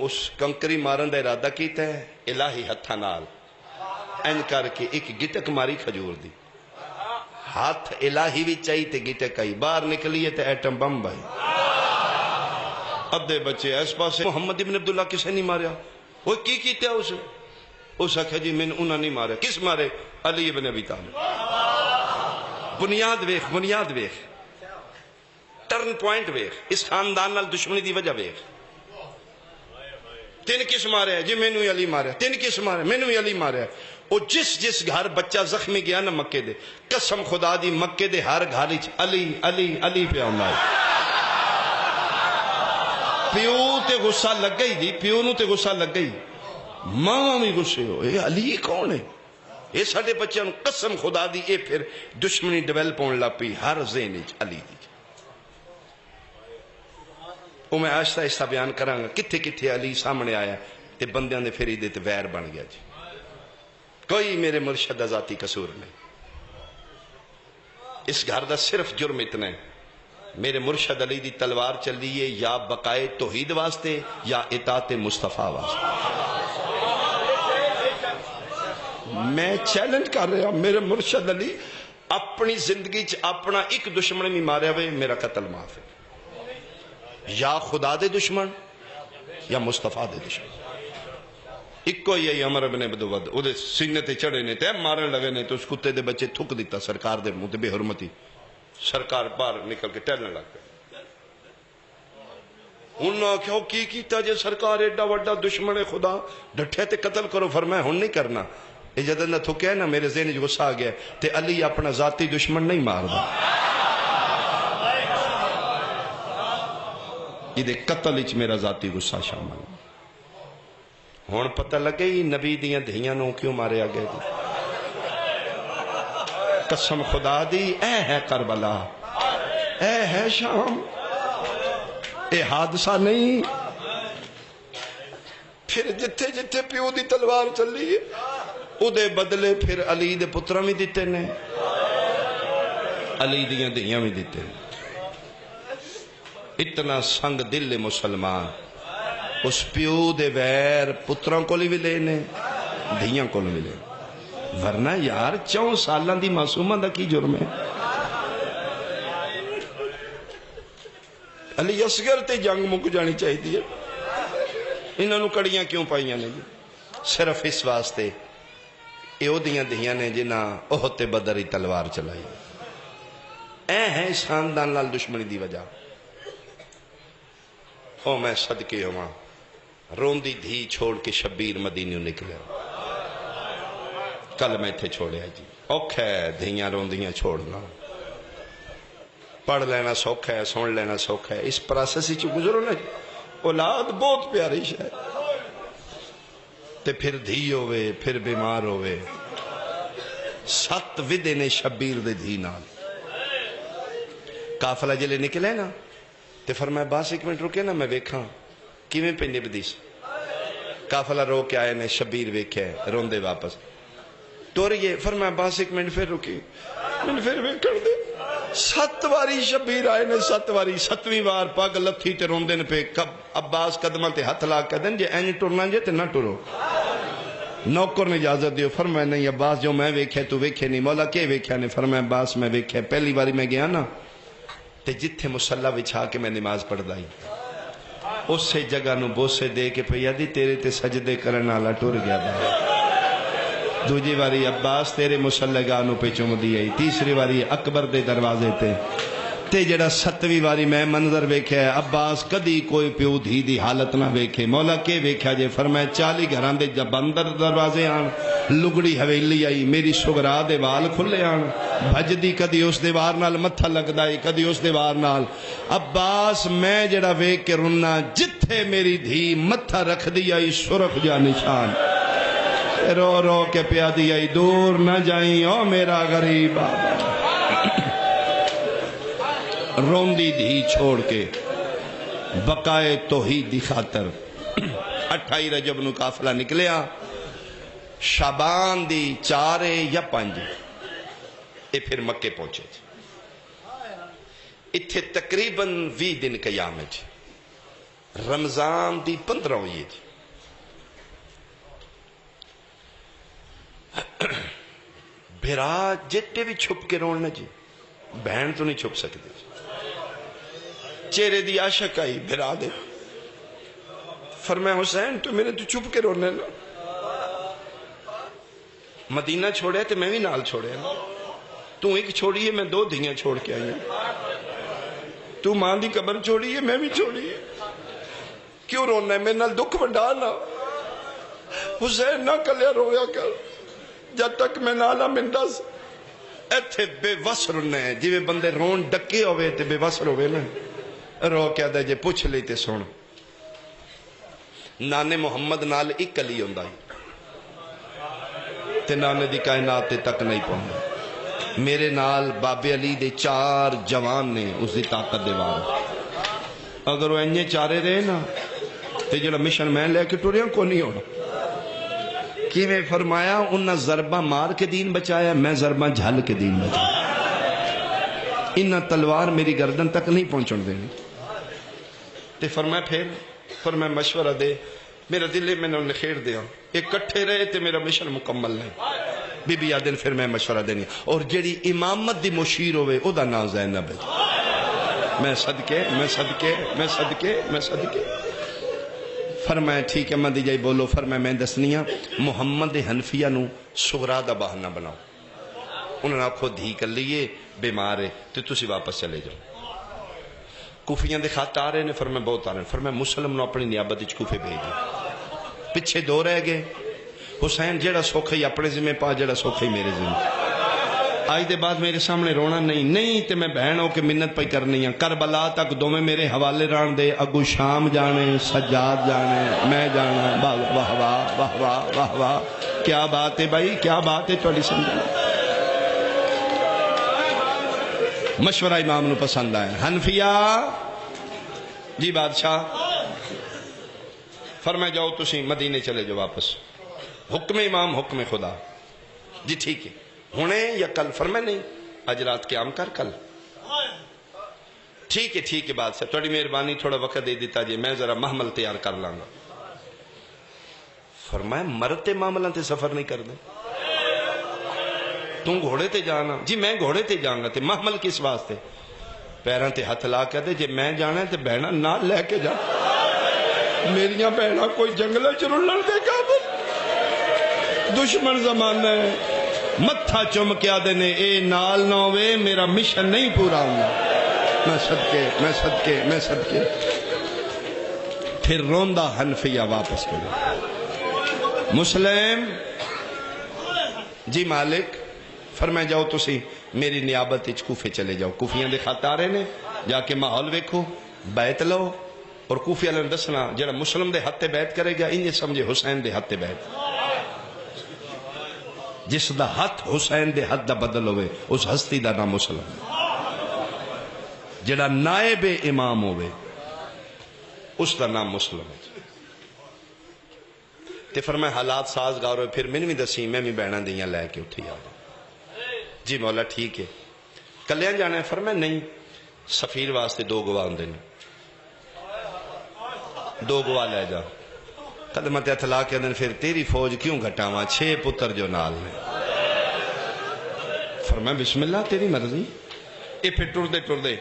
اس کنکری مارن دا ارادہ کیتا ہے الہی ہتھا نال این کر کے ایک گٹک ماری کھجور دی ہاتھ الہی بھی چاہی تے گٹک آئی باہر نکلیے تے ایٹم بم بھائی ادھے بچے اس پاس محمد ابن عبداللہ کسے نہیں ماریا وہ کی کیتا ہے اس آکھا جی میں انہاں نہیں مارے کس مارے علی ابن ابی طالب بنیاد ویخ ٹرن پوائنٹ ویخ اس خاندان نال دشمنی دی وجہ ویخ تین کس مارے جی میں نوی علی مارے تین کس مارے میں نوی علی مارے وہ جس گھر بچہ زخمی گیا نا مکے دے قسم خدا دی مکے دے ہر گھر علی علی علی پہ آنا پیو تے غصہ لگ گئی دی پیو نو تے غصہ لگ گئی ماں بھی غصے ہو اے علی کون ہے یہ ساڑھے بچے ان قسم خدا دی اے پھر دشمنی ڈیولپ ہونے لپی ہر ذہن علی دی وہ میں آہستہ آہستہ بیان کرانگا کتھے کتھے علی سامنے آیا تے بندیاں دے پھر دے تے ویر بن گیا جی کوئی میرے مرشد ذاتی قصور نہیں اس گھر دا صرف جرم اتنا ہے میرے مرشد علی دی تلوار چل رہی ہے یا بقائے توحید واسطے یا اطاعت مصطفیٰ واسطے میں چیلنج کر رہا میرے مرشد علی اپنی زندگی اپنا ایک دشمن بھی مارے ہوئے میرا قتل معاف ہے یا خدا دے دشمن یا مصطفیٰ دے دشمن ایک کو یہی عمر ابن عبدود او دے سینے تے چڑھے نے تے مارن لگے نے تو اس کتے دے بچے تھک دیتا سرکار دے منہ تے بے حرمتی سرکار باہر نکل کے ٹہلنے لگ گئے انہوں نے کہا کی کیتا جے سرکار ایڈا وڈا دشمن خدا ڈٹھے تے قتل کرو فرمایا ہن نہیں کرنا یہ جدہ نہ تھکے نا میرے ذہن جو غصہ آ گیا تے علی اپنا ذاتی دشمن نہیں مار دا یہ دے قتل اچ میرا ذاتی غصہ شامل ہون پتہ لگے ہی نبی دیاں دھیاں نو کیوں مارے آگئے دی قسم خدا دی اے ہے کربلا اے ہے شام اے حادثہ نہیں پھر جتھے جتھے پیو دی تلوار چل رہی ہے او دے بدلے پھر علی دے پترہ بھی دیتے نے علی دیاں دھیاں بھی دیتے نے اتنا سنگ دل مسلمان اس پیو دے ویر پتروں کو بھی لینے دھیاں کو بھی لینے ورنہ یار 4 سالان دی معصومہ دا کی جرم ہے علی اصغر تے جنگ مک جانی چاہی دی انہوں نے کڑیاں کیوں پائیاں نے صرف اس واسطے ایو دیاں دھیاں نے جنہاں احد بدری تلوار چلائی اے ہیں اس خاندان لال دشمنی دی وجہ او میں صدقے ہوا روندی دھی چھوڑ کے شبیر مدینیوں نکلے کل میں تھے چھوڑے جی اوکھا ہے دھیاں روندیاں چھوڑنا پڑھ لینا سوکھا ہے سن لینا سوکھا ہے اس پروسیس ہی گزرو نا اولاد بہت پیاری ہے تے پھر دھی ہوئے پھر بیمار ہوئے 7 ودے نے شبیر دے دھی نال قافلہ جلے نکلے نا تے فرمایا باس 1 منٹ رکے نا میں ویکھاں کیویں پہ نبدیس قافلہ رو کے آئے نے شبیر ویکھے روندے واپس ٹوریے فرمایا باس 1 منٹ پھر رکی میں پھر ویکھن دے 7 واری شبیر آئے نے 7 واری 7ویں وار پاگ لتھی تے روندے نے پہ عباس قدمہ تے ہتھ لا کے دن جے اینی ٹرنا جے تے نہ ٹرو نوکر نے اجازت دیو فرمایا نہیں عباس جو میں ویکھے تو ویکھے نہیں مولا کے ویکھے نے فرمایا عباس میں ویکھے پہلی باری میں گیا نا تے جتھے مصلی بچھا کے میں نماز پڑھ دائی اس سے جگہ نو بوسے دے کے پہ یادی تیرے تے سجدے کرن والا ٹر گیا دا دوجی واری عباس تیرے مصلی گاہ نو پہ چوم دی آئی تیسری واری اکبر دے دروازے تے تے جڑا 7ویں واری میں منظر ویکھیا ہے، عباس کدی کوئی پیو دھی دی حالت نہ ویکھے. مولا کے ویکھیا جے؟ فرمایا 40 گھراں دے جب اندر دروازے آن، لگڑی حویلی آئی، میری سغرا دے وال کھلے آن، بھجدی کدی اس دیوار نال متھا لگدا ہے، کدی اس دیوار نال. عباس میں جڑا ویکھ کے رنا، جتھے میری دھی متھا رکھ دی آئی سرخ جا نشان. رو رو کے پیا دی آئی، دور نہ جائیں او میرا غریب بابا. روندی دھی چھوڑ کے بقائے توحید دی خاطر 28 رجب نو قافلہ نکلیا. شعبان دی 4 یا 5 اے پھر مکے پہنچے. اتھے تقریباً 20 دن قیام ہے. رمضان دی 15 ہوئی ہے. بھرا جتے بھی چھپ کے رونا جی، بہن تو نہیں چھپ سکتی. چہرے دی عاشق آئی بھرا دے. فرمایا حسین تو میرے تو چھپ کے رونے نا. مدینہ چھوڑے تو میں بھی نال چھوڑے نا. تو ایک چھوڑی ہے، میں 2 دھیاں چھوڑ کے آئی ہوں. تو ماں دی قبر چھوڑی ہے، میں بھی چھوڑی ہے. کیوں رونا ہے؟ میرے نال دکھ بنڈا نا. حسین نہ کلیا رویا کر جب تک میں نالا منڈا سے. ایتھے بے وس رونا ہے جی بندے رون ڈکے ہوئے تے بے وس روے نا. رو کیا دے جے پوچھ لی تے سن. نانے محمد نال ایک علی ہوندا تے نانے دی کائنات تک نہیں پہنچا. میرے نال بابے علی دے 4 جوان نے اس دی طاقت دے وار. اگر وہ انجے چارے رہے نا تے جڑا مشن میں لے کے ٹریا کو نہیں ہونا. کیویں فرمایا انہاں ضربہ مار کے دین بچایا، میں ضربہ جھل کے دین بچایا. انہاں تلوار میری گردن تک نہیں پہنچن دینی. تے فرمایا فرمایا مشورہ دے. میرا دل میں نے نخیر دیا، ایک کٹھے رہے تے میرا مشن مکمل نہیں. بی بی آدن پھر میں مشورہ دینی، اور جڑی امامت دی مشیر ہوئے او دا نام زینب ہے. میں صدقے فرمایا ٹھیک ہے مدی جائی بولو. فرمایا میں دسنیاں محمد حنفیہ نو سغرا دا بہانہ بناؤ. انہوں نے آکھو دھی کر لیے بیمار ہے تو تسی واپس چلے جاؤ. کوفیاں دے خط آ رہے نے. فرمایا بہت آ رہے ہیں. فرمایا مسلم نو اپنی نیابت وچ کوفے بھیجو. پیچھے 2 رہ گئے. حسین جڑا سوکھ ہی اپنے ذمہ پا، جڑا سوکھ ہی میرے ذمہ. آج دے بعد میرے سامنے رونا نہیں تے میں بہن ہو کے منت پہ کرنی ہے. کربلا تک دوویں میرے حوالے ران دے. اگو شام جانے، سجاد جانے، میں جانا. واہ واہ واہ واہ واہ واہ. کیا بات ہے بھائی، کیا بات ہے تھوڑی سمجھنا. مشورہ امام نو پسند آیا. حنفیہ جی بادشاہ. فرمایا جاؤ تسی مدینے چلے جاؤ واپس. حکم امام حکم خدا. جی ٹھیک ہے ہونے یا کل؟ فرمایا نہیں آج رات قیام کر کل. ٹھیک ہے بادشاہ تھوڑی مہربانی تھوڑا وقت دے دیتا جی میں ذرا محمل تیار کر لاں گا. فرمایا مرتے معاملہ تے سفر نہیں کر دے. تم گھوڑے تے جانا؟ جی میں گھوڑے تے جاؤں گا. تے محمل کس واسطے؟ پیران تے ہاتھ لا کے دے جی میں جانا ہے تے بہنا نہ لے کے جا. میریاں بہنا کوئی جنگلے چرن لڑ دے گا. دشمن زمانہ ہے. متھا چم کیا دینے اے نال نہ ہوئے میرا مشن نہیں پورا ہونا. میں صدقے پھر روندہ حنفیہ واپس کرو. مسلم جی مالک. فرمایا جاؤ تسی میری نیابت اچ کوفے چلے جاؤ. کوفیاں دے خط آ رہے نے. جا کے ماحول ویکھو، بیعت لو. اور کوفی والے نے دسنا جڑا مسلم دے ہاتھ تے بیعت کرے گا انجے سمجھے حسین دے ہاتھ تے بیعت. جس دا ہاتھ حسین دے ہاتھ دا بدل ہوئے اس ہستی دا نام مسلم. جڑا نائب امام ہوئے اس دا نام مسلم ہے. تے فرمایا حالات سازگار ہوئے. پھر میں بھی دسی میں بھی بہنا دیاں لے کے اٹھی آ جا. جی مولا ٹھیک ہے. کلیاں جانا ہے؟ فرمایا نہیں سفیر واسطے 2 گواہ ہوندے نے. 2 گواہ لے جا. قدمت اطلاع کے اندر پھر تیری فوج کیوں گھٹاواں 6 پتر جو نال نے. فرمایا بسم اللہ تیری مرضی. یہ پھر ٹر دے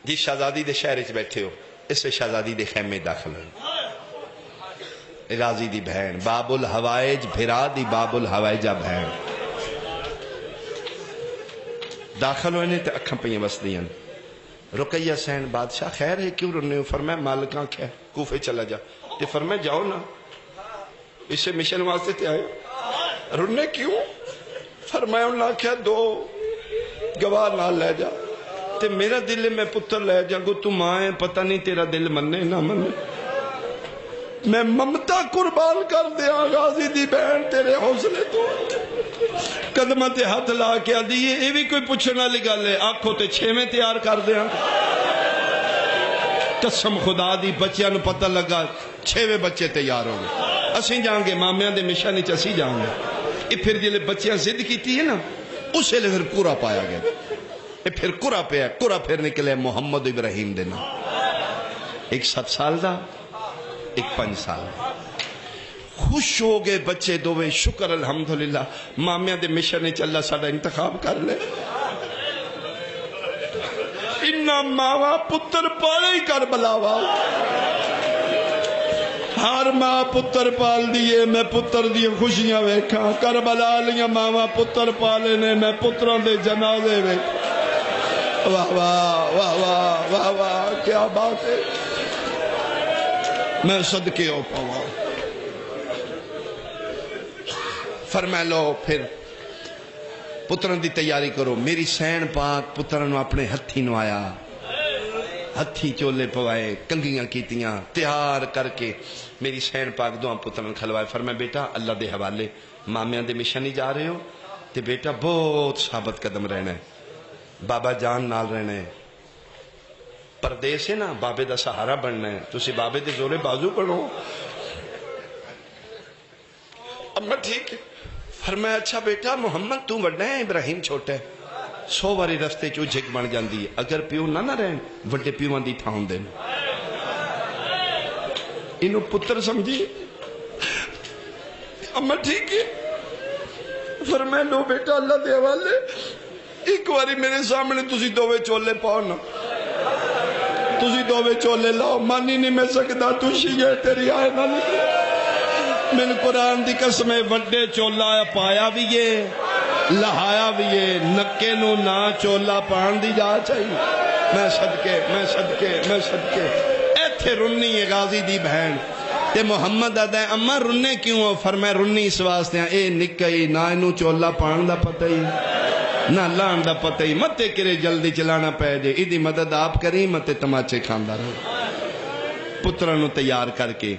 جی شہزادی دے شہر چ بیٹھے ہو اس سے شہزادی دے خیمے داخل ہوئے. راضی دی بہن باب الحوائج بھرا دی باب الحوائجہ بہن. داخل ہوئے نے تے اکھاں پئیاں وسدیاں. رقیہ سین بادشاہ خیر ہے کیوں رنے ہو؟ فرمایا مالک آنکھ ہے کوفے چلا جا. تے فرمایا جاؤ نا اسے مشن واسطے تے آئے رنے کیوں؟ فرمایا انہوں نے آنکھا 2 گواہ نال لے جا تے میرا دل میں پتر لے جا گو تو ماں ہے پتہ نہیں تیرا دل مننے نہ مننے میں ممتا قربان کر دیا غازی دی بہن تیرے حوصلے تو قدمہ تے ہاتھ لا کے آدھی یہ بھی کوئی پوچھنا لگا لے آنکھوں تے 6 تیار کر دیا. قسم خدا دی بچیاں نو پتہ لگا 6 بچے تیار ہو گئے. اسی جائیں گے مامیاں دے مشن وچ اسی جائیں گے. یہ پھر جلے بچیاں ضد کیتی ہے نا اسے لے پھر کورا پایا گیا. یہ پھر کورا پیا کورا پھر نکلے محمد ابراہیم دے نام. ایک 7 سال دا ایک 5 سال دا. خوش ہو گئے بچے دووے شکر الحمدللہ مامیاں دے مشن وچ اللہ ساڈا انتخاب کر لے. انہاں ماواں پتر پالے ہی کربلا وا. ہر ماں پتر پال دیئے میں پتر دی خوشیاں ویکھاں. کربلا لیاں ماواں پتر پالے نے میں پتروں دے جنازے ویکھ. واہ واہ واہ واہ واہ واہ کیا بات ہے. میں صدقے ہو پاواں. فرمایا لو پھر پتران دی تیاری کرو. میری سین پاک پتران اپنے ہتھی نو آیا ہتھی چولے پوائے کنگیاں کیتیاں تیار کر کے میری سین پاک 2 پتران کھلوائے. فرمایا بیٹا اللہ دے حوالے مامیاں دے مشن ہی جا رہے ہو تے بیٹا بہت ثابت قدم رہنا ہے. بابا جان نال رہنا ہے. پردیس ہے نا بابے دا سہارا بننا ہے. تسی بابے دے زورے بازو پڑھو. اما ٹھیک ہے. فرمایا اچھا بیٹا محمد تو وڈا ہے ابراہیم چھوٹا ہے. 100 باری رستے چو جھک بن جاندی ہے. اگر پیو نہ رہن وڈے پیوان دی تھاؤں دین. انہوں پتر سمجھی. اما ٹھیک ہے. فرمایا لو بیٹا اللہ دے حوالے ایک باری میرے سامنے تسی 2 چولے پاؤ نا. تسی 2 چولے لاؤ. مانی نہیں میں سکتا تو شیعہ تیری آئے نہ نکلے. میں نے قرآن دی قسم وڈے چولا پایا بھی یہ لہایا بھی یہ. نکے نو نہ چولا پان دی جا چاہیے. میں صدقے ایتھے رنی ہے غازی دی بہن تے محمد آدھا ہے اما رنے کیوں ہو؟ فرمایا رنی اس واسطے ہیں اے نکئی نہ انو چولا پان دا پتہ ہی نہ لان دا پتہ ہی. متے کرے جلدی چلانا پہ جے. ایدی مدد آپ کری متے تماچے کھاندہ رہو. پترانو تیار کر کے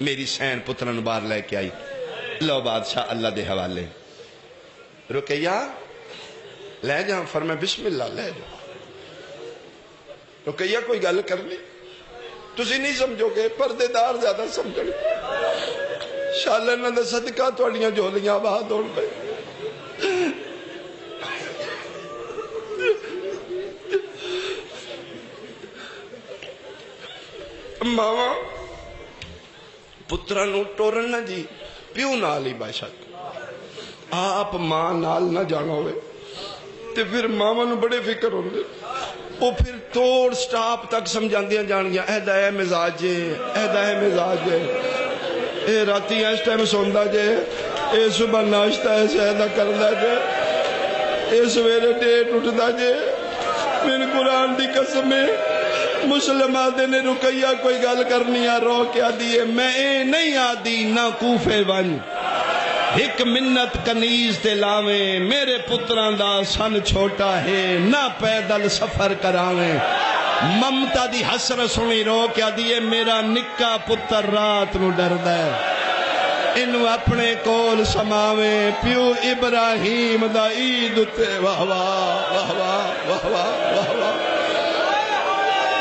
میری سین پتران بار لے کے آئی. لو بادشاہ اللہ دے حوالے. رقیہ لے جاؤں. فرمایا بسم اللہ لے جاؤں. رقیہ کوئی گل کر لی تسی نہیں سمجھو گے پردے دار زیادہ سمجھو گے. شالنہ دے صدقہ توڑیاں جولیاں آباد ہو گئے. ماما پترانو ٹورن نہ جی پیو نال ہی باشد آپ ماں نال نہ جانا ہوئے تے پھر ماما نو بڑے فکر ہوندے. وہ پھر توڑ سٹاپ تک سمجھان دیاں جانگیاں اہدہ ہے مزاجے اہدہ ہے مزاجے اے راتی اس ٹائم سوندہ جے اے صبح ناشتہ ایسے اہدہ کردہ جے اے سویرے ڈیٹ اٹھدہ جے. میں قرآن دی قسمیں مسلم آدھے نے رقیہ کوئی گل کرنی ہے رو کیا دیئے میں اے نہیں آدھی نہ کوفے ون ایک منت کنیز تے لاویں میرے پتران دا سن چھوٹا ہے نہ پیدل سفر کراویں. ممتا دی حسر سنی رو کیا دیئے میرا نکا پتر رات نو ڈرد ہے انو اپنے کول سماویں پیو ابراہیم دا عید تے واہ واہ واہ واہ واہ واہ واہ.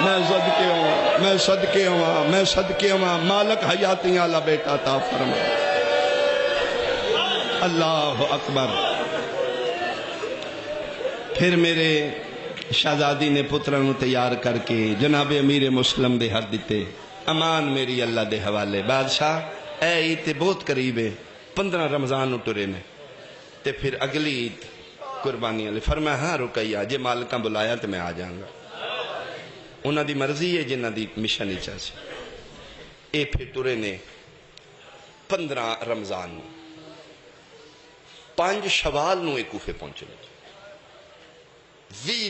میں صدقے ہوں مالک حیاتی آلہ بیٹا تا فرما. اللہ اکبر. پھر میرے شہزادی نے پترانو تیار کر کے جناب امیر مسلم دے ہر دیتے. امان میری اللہ دے حوالے. بادشاہ اے عید تے بہت قریب ہے 15 رمضان اٹھرے نے تے پھر اگلی عید قربانی علی. فرمایا ہاں رقیہ جے مالکاں بلایا تے میں آ جاؤں گا. انہاں دی مرضی ہے جنہاں دی مشن اچھا سی. اے پھر ٹرے نے 15 رمضان 5 شوال نو ایک کوفے پہنچے. 20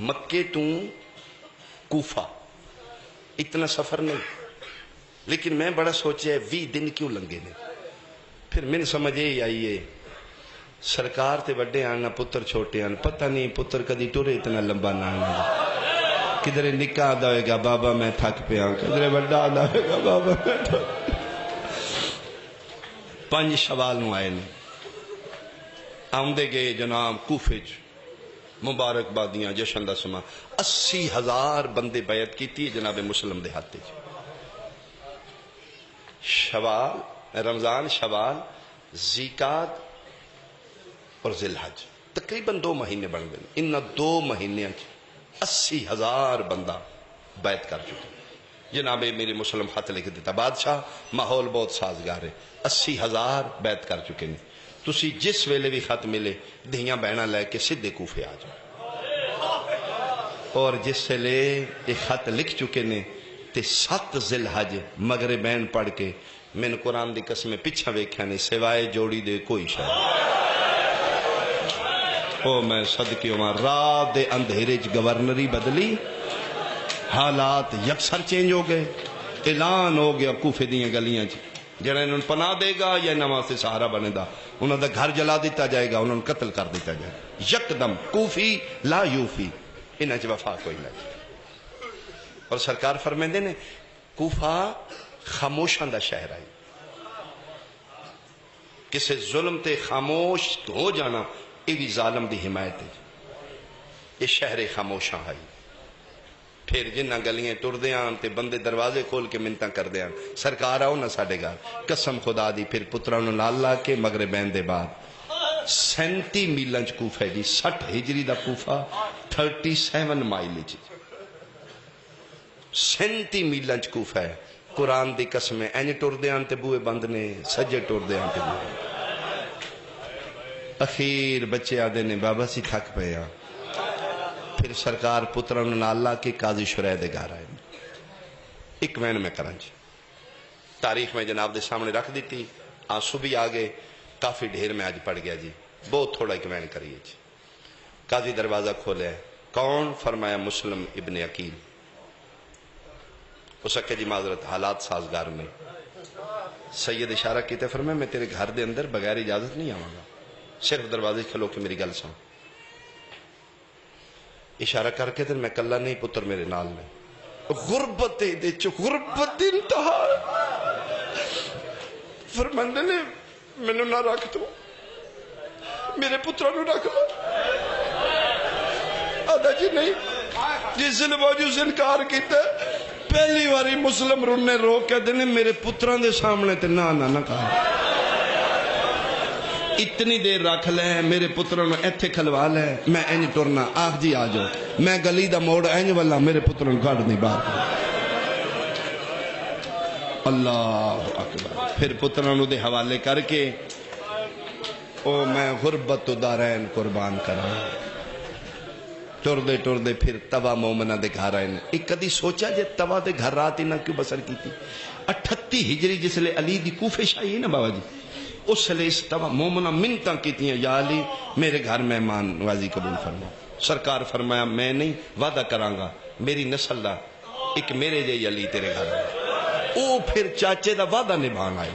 مکے تو کوفہ اتنا سفر نہیں، لیکن میں بڑا سوچا 20 دن کیوں لنگے نے. پھر میں نے سمجھ یہ آئیے سرکار تے بڑے آنا پتر چھوٹے آنا، پتہ نہیں پتر کدی ٹورے اتنا لمبا نہ آنا، کدھر نکا آدھا ہوئے گا بابا میں تھک پہ آن، کدھر بڑا آدھا ہوئے گا بابا میں تھک. 5 شوال نو آئے نے، آمدے گئے جناب کوفے مبارکبادیاں جشن دا سما. 80,000 بندے بیعت کیتی جناب مسلم دے ہاتھ. شوال رمضان، شوال، زیقات اور ذی الحج تقریباً 2 مہینے بن گئے. ان 2 مہینے 80,000 بندہ بیعت کر چکے. جناب میرے مسلم خط لکھ دیتا، بادشاہ ماحول بہت سازگار ہے، 80,000 بیعت کر چکے ہیں، تسی جس ویلے بھی خط ملے دھیاں بہنا لے کے سدھے کوفے آ جاؤ. اور جس سے لے یہ خط لکھ چکے نے تے 7 ذی الحج مغربین پڑھ کے میں قرآن دی قسمیں پیچھا ویکھیا نہیں سوائے جوڑی دے کوئی شاید. او میں صدقے عمر رات دے اندھیرے چ گورنری بدلی، حالات یکسر چینج ہو گئے. اعلان ہو گیا کوفے دیاں گلیاں چ جڑا انہوں نے پناہ دے گا یا انہاں واسطے سہارا بنے دا، انہوں دا گھر جلا دیتا جائے گا، انہوں نے قتل کر دیتا جائے گا. یکدم کوفی لا یوفی، انہاں چ وفا کوئی نہیں. اور سرکار فرمیندے نے کوفہ خاموشاں دا شہر ہے، کسے ظلم تے خاموش ہو جانا یہ بھی ظالم دی حمایت ہے. یہ شہر خاموشاں ہے. پھر جنہ گلیاں ٹر دیاں تے بندے دروازے کھول کے منتاں کر دیاں سرکار آؤ نہ ساڈے گھر، قسم خدا دی. پھر پترانوں نال لا کے مغربین دے بعد 37 میلاں چ کوفہ ہے جی. 60 ہجری دا کوفہ 37 مائل چ 37 میلاں چ کوفہ ہے. قرآن دی قسمیں اینج ٹر دیاں تے بوئے بند نے، سجے ٹر دیاں تے بوئے. اخیر بچے آدھے نے بابا سی تھک پہ آ. پھر سرکار پترانوں نال لا کے قاضی شرح دے گھر آئے. ایک مہینے میں کرانچ تاریخ میں جناب دے سامنے رکھ دیتی. آنسو بھی آگئے، کافی ڈھیر میں آج پڑ گیا جی، بہت تھوڑا ایک مہینے کریے جی. قاضی دروازہ کھولے، کون؟ فرمایا مسلم ابن عقیل. ہو سکے جی معذرت حالات سازگار میں. سید اشارہ کیتے فرمایا میں تیرے گھر دے اندر بغیر اجازت نہیں آواں گا، صرف دروازے کھلو کے میری گل سن. اشارہ کر کے دن میں کلا نہیں پتر میرے نال میں. غربت دے چو غربت انتہا. فرماندے نے مینوں نہ رکھ تو میرے پتروں نو رکھ لو. آدھا جی نہیں، جس نے باوجود انکار کیتا پہلی واری مسلم رونے رو کے دینے میرے پتراں دے سامنے تے نہ کہا. اتنی دیر رکھ لے میرے پتروں نے ایتھے کھلوا لے، میں اینج ٹرنا. آخ جی آ جاؤ، میں گلی دا موڑ اینج والا میرے پتروں کھڑ نہیں باہر. اللہ اکبر. پھر پتروں دے حوالے کر کے او میں غربت دارین قربان کرا. ٹر دے پھر توا مومنہ دے گھر آئے. ایک کدی سوچا جے توا دے گھر رات ہی نہ کیوں بسر کی تھی. 38 ہجری جس لئے علی دی کوفے شاہی ہے نا بابا جی، اس لئے اس توا مومنہ منتاں کی تھی یا علی میرے گھر مہمان نوازی قبول فرما. سرکار فرمایا میں نہیں، وعدہ کرانگا میری نسل دا ایک میرے جے علی تیرے گھر آئے. او پھر چاچے دا وعدہ نبھان آئے.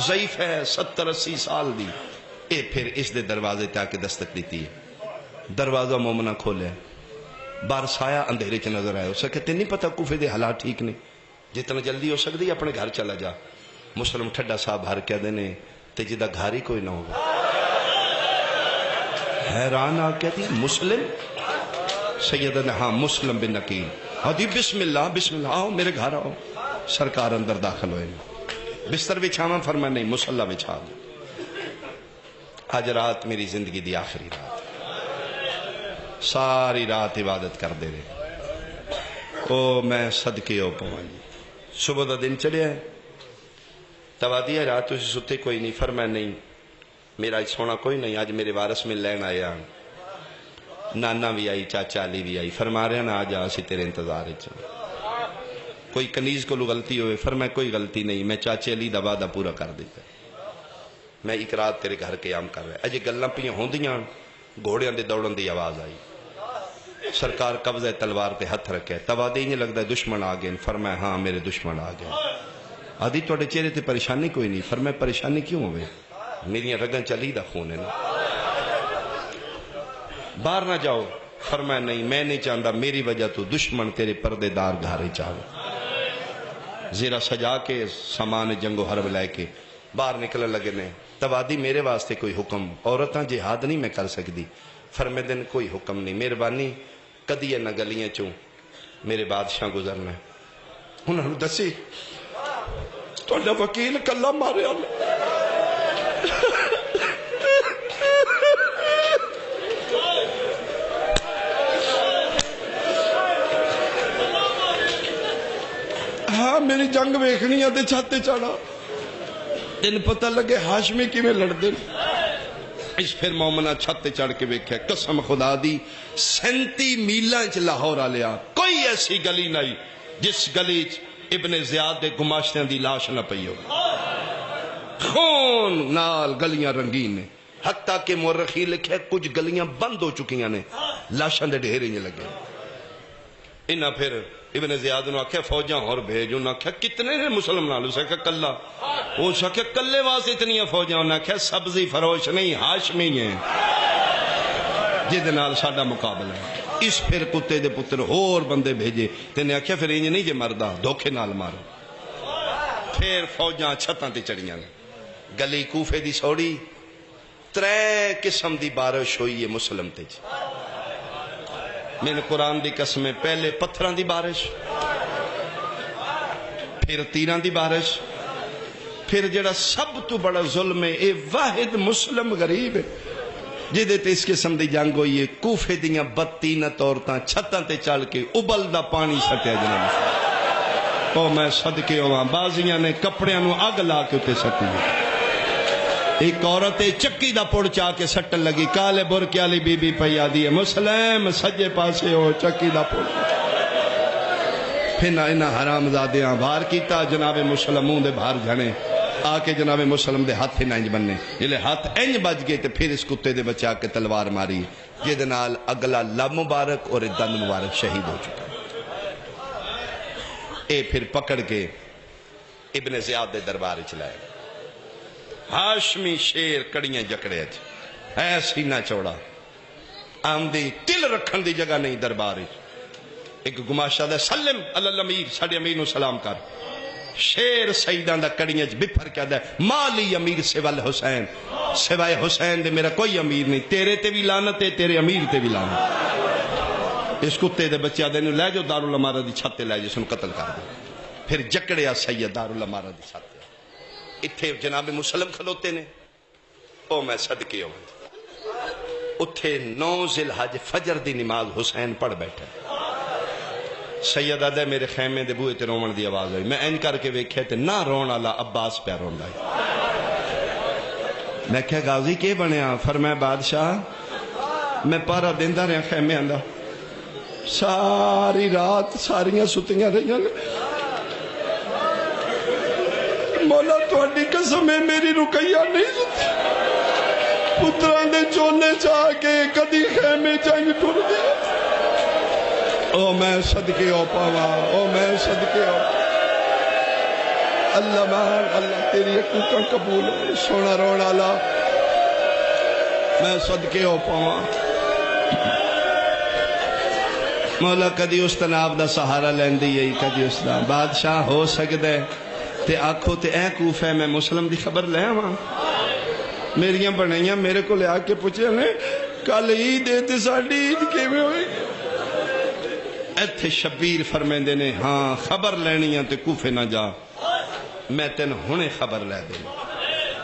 ضعیف ہے 70-80 سال دی. اے پھر اس دے دروازے تے آ کے دستک دیتی ہے. دروازہ مومنہ کھولے، بار سایہ اندھیرے چ نظر آئے. اسے کہتے نہیں پتا کوفے دے حالات ٹھیک نہیں، جتنا جلدی ہو سکتی اپنے گھر چلا جا. مسلم ٹھڈا صاحب ہر کہہ دینے تے جدہ گھر ہی کوئی نہ ہوگا. حیران آ کہتی مسلم سیدنا ہاں مسلم بن عقیل. ہاں دی بسم اللہ آؤ میرے گھر آؤ. سرکار اندر داخل ہوئے. بستر بچھاواں فرمایا نہیں مسلح بچھا دو. آج رات میری زندگی دی آخری رات، ساری رات عبادت کر دے رہے. او میں صدقے ہو پوان. صبح دا دن چلے ہے، توا دیا رات تو ستے کوئی نہیں. فرمایا نہیں میرا سونا کوئی نہیں، آج میرے وارث میں لین آیا. نانا بھی آئی، چاچا علی بھی آئی. فرما رہے ہیں نا آج آسی تیرے انتظار ہے. کوئی کنیز کو غلطی ہوئے. فرمایا کوئی غلطی نہیں، میں چاچے علی دا وعدہ پورا کر دیتا. میں ایک رات تیرے گھر قیام کر رہا اجے گلاں پیاں ہوندیاں گھوڑیاں دے دوڑن دی آواز آئی سرکار قبضہ تلوار تے ہتھ رکھے توادی نہیں لگتا دشمن آ گئے فرمایا ہاں میرے دشمن آ گئے آدھی توڑے چہرے تے پریشانی کوئی نہیں فرمایا پریشانی کیوں ہوئے میری رگاں چلی دا خون ہے نا باہر نہ جاؤ فرمایا نہیں میں نہیں چاہتا میری وجہ تو دشمن تیرے پردے دار گھارے چاہو زیرہ سجا کے سامان جنگ و حرب لے کے باہر نکلنے لگے نے توادی میرے واسطے کوئی حکم عورتاں جہاد نہیں میں کر سکتی فرمے دن کوئی حکم نہیں مہربانی کدی نہ گلیاں چوں میرے بادشاہ گزرنا انہوں نے دسی تہاڈا وکیل کلا ماریا ہاں میری جنگ ویکھنی تے چھت چڑھا تین پتہ لگے ہاشمی کیویں لڑدے اس پھر مومنہ چھت چڑھ کے ویکھیا قسم خدا دی 37 میلاں چ لاہور آلیا کوئی ایسی گلی نہیں جس گلی ابن زیاد دے گماشتیاں دی لاش نہ پئی ہو خون نال گلیاں رنگین نے حتیٰ کہ مورخی لکھے کچھ گلیاں بند ہو چکیاں نے لاشاں دے ڈھیرے نہیں لگے انہاں پھر ابن زیاد نے آکھیا فوجاں اور بھیج انہاں آکھیا کتنے نے مسلمان اسے کہا کلا وہ آکھیا کلے واسطے اتنی فوجاں انہاں آکھیا سبزی فروش نہیں ہاشمی ہیں جے نال ساڈا مقابلہ ہے اس پھر کتے دے پتر اور بندے بھیجے تینے آکھیا پھر انج نہیں جے مردہ دھوکے نال مارو پھر فوجاں چھتاں تے چڑھیاں گلی کوفے دی سوڑی 3 قسم دی بارش ہوئی ہے مسلم تے میں نے قرآن دی قسمیں پہلے پتھران دی بارش پھر تیران دی بارش پھر جڑا سب تو بڑا ظلم ہے اے واحد مسلم غریب ہے جدے تے اس قسم دی جنگ ہوئی ہے کوفے دیاں 32 عورتاں چھتاں تے چل کے ابل دا پانی سٹیا جناب او میں صدقے ہواں بازیاں نے کپڑیاں نو اگ لا کے اتے سٹی ایک عورت چکی دا پڑ چاہ کے سٹن لگی کالے برکے والی بی بی پئی آدھی ہے مسلم سجے پاسے ہو چکی دا پڑ پھر نہ انہاں حرام زادیاں بھار کیتا جناب مسلموں دے بھار جھنے آ کے جناب مسلم دے ہاتھ انج بننے جلے ہاتھ انج بج گئے تے پھر اس کتے دے بچا کے تلوار ماری جے نال اگلا لب مبارک اور دند مبارک شہید ہو چکا اے پھر پکڑ کے ابن زیاد دے دربار چلائے ہاشمی شیر کڑیاں جکڑے ایسی نہ چوڑا آمدی تل رکھن دی جگہ نہیں دربار ایک گماشا دے سلم الامیر ساڑے امیر نو سلام کر شیر سیدان دا کڑیاں بپھر کیا دے مالی امیر سوال حسین سوائے حسین دے میرا کوئی امیر نہیں تیرے تے بھی لانت ہے تیرے امیر تے بھی لانت اس کتے دے بچہ دے لے جو دارالامارہ دی چھتے لے جس نے قتل کر دے پھر جکڑیا سید دارالامارہ دی چھتے اتھے جناب مسلم کھلوتے نے او میں صدقے ہوں اتھے 9 ذی الحج فجر دی نماز حسین پڑھ بیٹھے سید آدھے میرے خیمے دے بوئے تے رومن دی آواز ہوئی میں این کر کے ویکھے تے نہ رون والا عباس پہ رون لائی میں کہا غازی کے بنیا فرمایا بادشاہ میں پارا دیندہ رہا خیمے آندہ ساری رات ساریاں ستیاں رہیاں مولا تھوڑی قسم ہے میری رکیہ نہیں ستی پتران دے چونے چاہ کے کدی خیمے چنگ ٹر دیا او میں صدقے ہو پاوا او میں صدقے ہو اللہ مہر اللہ تیری حقوقاں قبول ہو سونا رونا لا میں صدقے ہو پاوا مولا کدی اس تناب دا سہارا لین دی یہی کدی اس دا بادشاہ ہو سکتے تے آکھو تے اے کوفہ میں مسلم دی خبر لے آواں میریاں بنائیاں میرے کو لے آکے پوچھے نے کل عید تے ساڈی عید کیویں ہوئی ایتھے شبیر فرمیندے نے ہاں خبر لینیاں تے کوفے نہ جا میں تین ہنے خبر لے دیں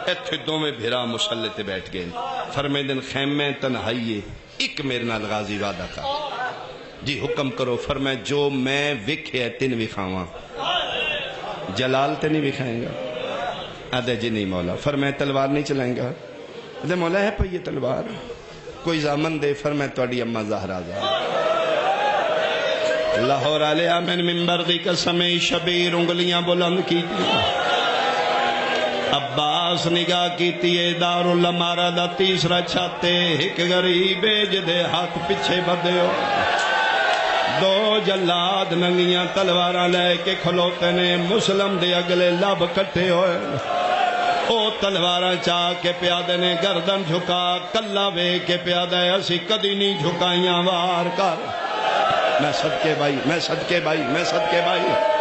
ایتھے دوویں بھرا مسلح تے بیٹھ گئے فرمیندے خیمے تنہائیے ایک میرے نال غازی وعدہ کر جی حکم کرو فرمائے جو میں وکھے تین وکھاواں جلال تے نہیں بکھائیں گا آدھے جی نہیں مولا فرمائے تلوار نہیں چلائیں گا آدھے مولا ہے پہ یہ تلوار کوئی زامن دے فرمائے توڑی اممہ زہرہ لاہور علیہ من منبر دی قسمِ شبیر انگلیاں بلند کی عباس عباس نگاہ کیتی ہے دارالامارہ دا تیسرا چھتے ایک غریب جدے ہاتھ پیچھے بدے ہو دو جلاد ننگیاں تلواراں لے کے کھلوتے نے مسلم دے اگلے لب کٹے ہوئے او تلواراں چاہ کے پیادے نے گردن جھکا کلا وے کے پیادے اسی کدی نہیں جھکائیاں وار کر میں صدقے بھائی میں صدقے بھائی میں صدقے بھائی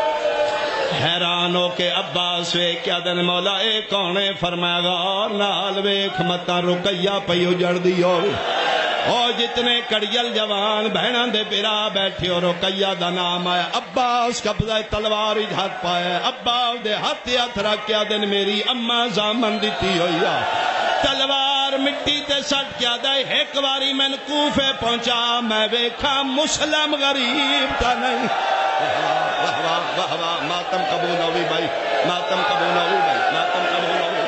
حیران ہو کے عباس وے کیا دن مولا اے کونے فرمایا غور نال ویکھ متا رقیہ پئی اجڑ دی ہو اور جتنے کڑیل جوان بہنان دے پیرا بیٹھے اور رقیہ دا نام آیا عباس قبضہ تلوار ہاتھ پایا عباس دے ہاتھ رکھ کیا دن میری اماں زامن دیتی ہوئی تلوار مٹی تے سٹ کیا دے ایک واری میں کوفے پہنچا میں ویکھا مسلم غریب تا نہیں واہ واہ واہ واہ ماتم قبول ہوئی بھائی ماتم قبول ہوئی بھائی ماتم قبول ہوئی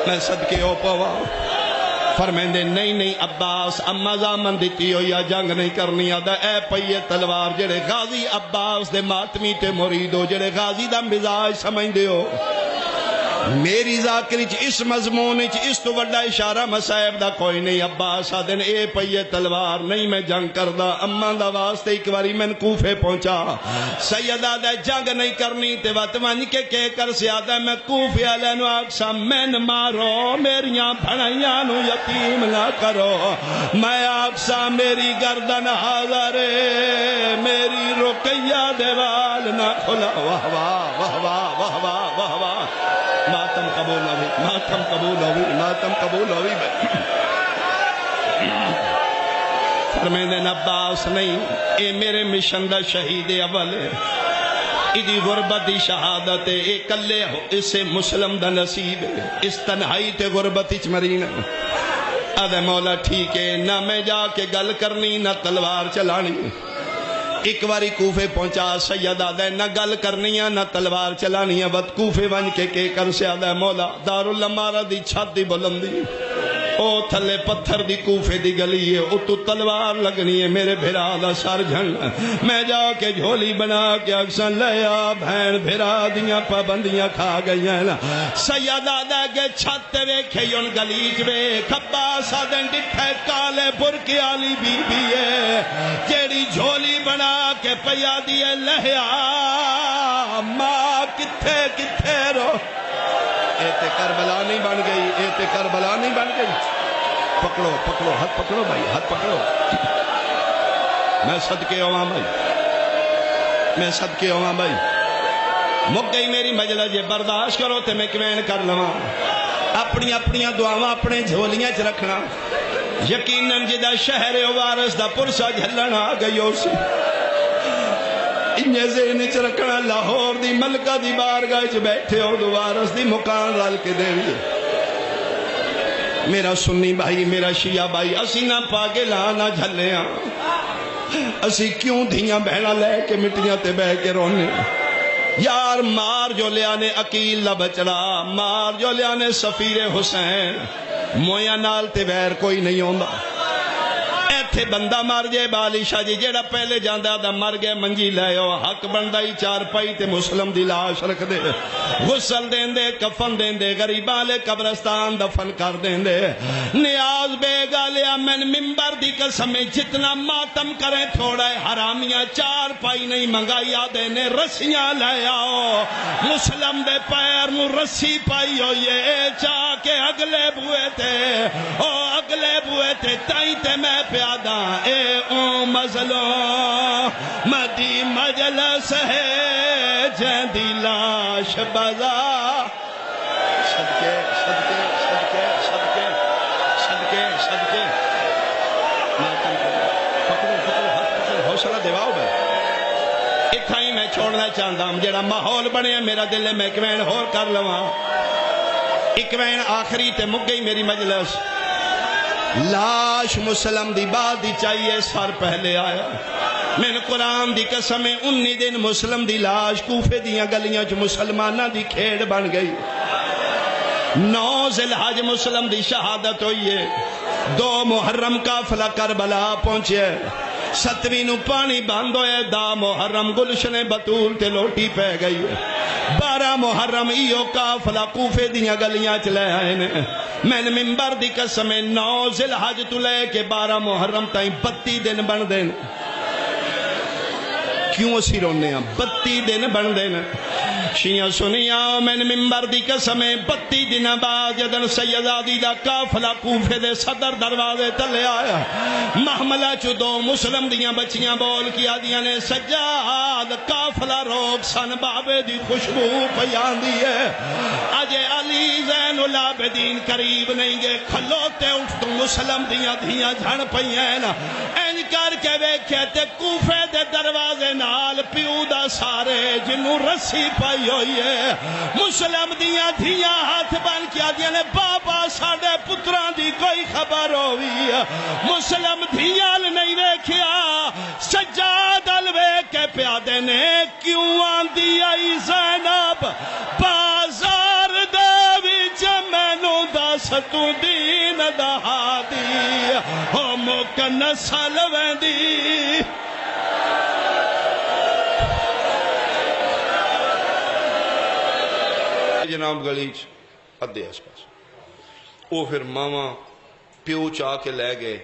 میں صدقے ہو پوا فرمیندے نہیں عباس اما زامن دیتی ہوئی جنگ نہیں کرنی آدھا اے پئیے تلوار جڑے غازی عباس دے ماتمی تے مرید ہو جڑے غازی دا مزاج سمجھ دے ہو میری ذاکر اس مضمون اس تو بڑا اشارہ مسائب دا کوئی نہیں عباس آدھن اے پئیے تلوار نہیں میں جنگ کردہ اماں دا واسطے ایک باری میں کوفے پہنچا سید آدھا جنگ نہیں کرنی تے وقت ونج کے کہہ کر سے آدھا میں کوفے علیہ نو آکسا میں مارو میریاں بھڑیاں نو یتیم نہ کرو میں آکسا میری گردن حاضر میری رقیہ دیوال نہ کھلا واہ واہ واہ واہ واہ واہ واہ واہ ماتم قبول ہوئی ماتم قبول ہوئی ماتم قبول ہوئی فرمیندے عباس نہیں اے میرے مشن دا شہید اول ایدی غربت دی شہادت اے کلے ہو اسے مسلم دا نصیب اس تنہائی تے غربت اچ مرین آدھے مولا ٹھیک ہے نہ میں جا کے گل کرنی نہ تلوار چلانی ایک باری کوفے پہنچا سید آدھے نہ گل کرنی ہے نہ تلوار چلانی ہے بد کوفے ون کے کر سے آدھے مولا دارالامارہ دی چھت دی بلندی او تھلے پتھر دی کوفے دی گلی ہے او تو تلوار لگنی ہے میرے بھرا دا سر جھن میں جا کے جھولی بنا کے اکسن لیا بھین بھرا دیاں پابندیاں کھا گئی ہیں سید آدھے کے چھت ویکھے یون گلیج وے کھبا سادن ڈٹھے کالے برکی آلی بی بی ہے جیڑی جھولی بنا کے پیا دیے لہیا ماں کتھے کتھے رو ایتے کربلا نہیں بن گئی ایتے کربلا نہیں بن گئی پکڑو پکڑو ہاتھ پکڑو بھائی ہاتھ پکڑو میں صدقے ہوا بھائی میں صدقے ہوا بھائی مک گئی میری مجلس جے برداشت کرو تے میں کمین کر لواں اپنی اپنی دعاواں اپنے جھولیاں چ رکھنا یقیناً جدا شہر وارث دا پرسا جھلن آ گئی ہو سی انہیں ذہن چ رکھنا لاہور دی ملکہ دی بارگاہ چ بیٹھے ہو دو وارث دی مکان رل کے دیں گے میرا سنی بھائی میرا شیعہ بھائی اسی نہ پاگے لانا جھلے ہاں اسی کیوں دھیاں بہنا لے کے مٹیاں تے بہ کے رونے یار مار جو لیا نے عقیل لبچڑا مار جو لیا نے سفیر حسین مویا نال تے ویر کوئی نہیں ہوندا ایتھے بندہ مر جائے بالی شاہ جی جیڑا پہلے جاندہ دا مر گئے منجی لے ہو حق بندہ ہی چار پائی تے مسلم دی لاش رکھ دے غسل دین دے کفن دین دے غریباں لے قبرستان دفن کر دین دے نیاز بے گالیا من ممبر دی قسم جتنا ماتم کریں تھوڑا حرامیاں چار پائی نہیں منگائی آدھے نے رسیاں لے آؤ مسلم دے پیر نو رسی پائی ہو یہ چاہ کے اگلے بوئے تے او اگلے بوئے تے تائیں تے میں پیادہ اے او مظلوم مدی مجلس ہے جہدی لاش بزا صدقے صدقے صدقے صدقے صدقے صدقے پکڑو پکڑو ہاتھ پکڑو حوصلہ دیواؤ بھائی اتھا ہی میں چھوڑنا چاہتا ہوں جڑا ماحول بنے میرا دل ہے میں ایک ہور کر لواں ایک آخری تے مک گئی میری مجلس لاش مسلم دی بعد دی چاہیے سر پہلے آیا میں نے قرآن دی قسم 19 دن مسلم دی لاش کوفے دیاں گلیاں چ مسلمانہ دی کھیڑ بن گئی 9 ذی الحج مسلم دی شہادت ہوئی ہے 2 محرم قافلہ کربلا پہنچے 7ویں نو پانی بند ہوئے 10 محرم گلشن بطول تے لوٹی پہ گئی 12 محرم ایو قافلہ کوفے دیاں گلیاں چ لے آئے نے میں نے ممبر دی قسم 9 ذی الحج تو لے کے 12 محرم تائیں 32 دن بن دین کیوں اسی رونے ہیں 32 دن بن دین شیعہ سنیاں میں نے ممبر دی قسم 32 دن بعد جدن سیدادی دا قافلہ کوفے دے صدر دروازے تلے آیا محملہ چو 2 مسلم دیاں بچیاں بول کیا دیاں نے سجاد قافلہ روک سن بابے دی خوشبو پیان دی ہے اجے علی زین العابدین قریب نہیں گے کھلوتے اٹھ تو مسلم دیاں دیاں جھڑ پئیں این کر کے ویکھے تے کوفے دے دروازے نال پیو دا سارے جنوں رسی پائی ہوئی ہے مسلم دیاں دھیاں ہاتھ بن کیا دیا نے بابا ساڑے پتران دی کوئی خبر ہوئی مسلم دھیاں نہیں دیکھیا سجاد الوے کے پیادے نے کیوں آن دی آئی زینب بازار دے وچ مینو دس تو دین دہا دی ہم کن سالویں دی جناب گلیچ ادھے اس پاس وہ پھر ماما پیو چاہ کے لے گئے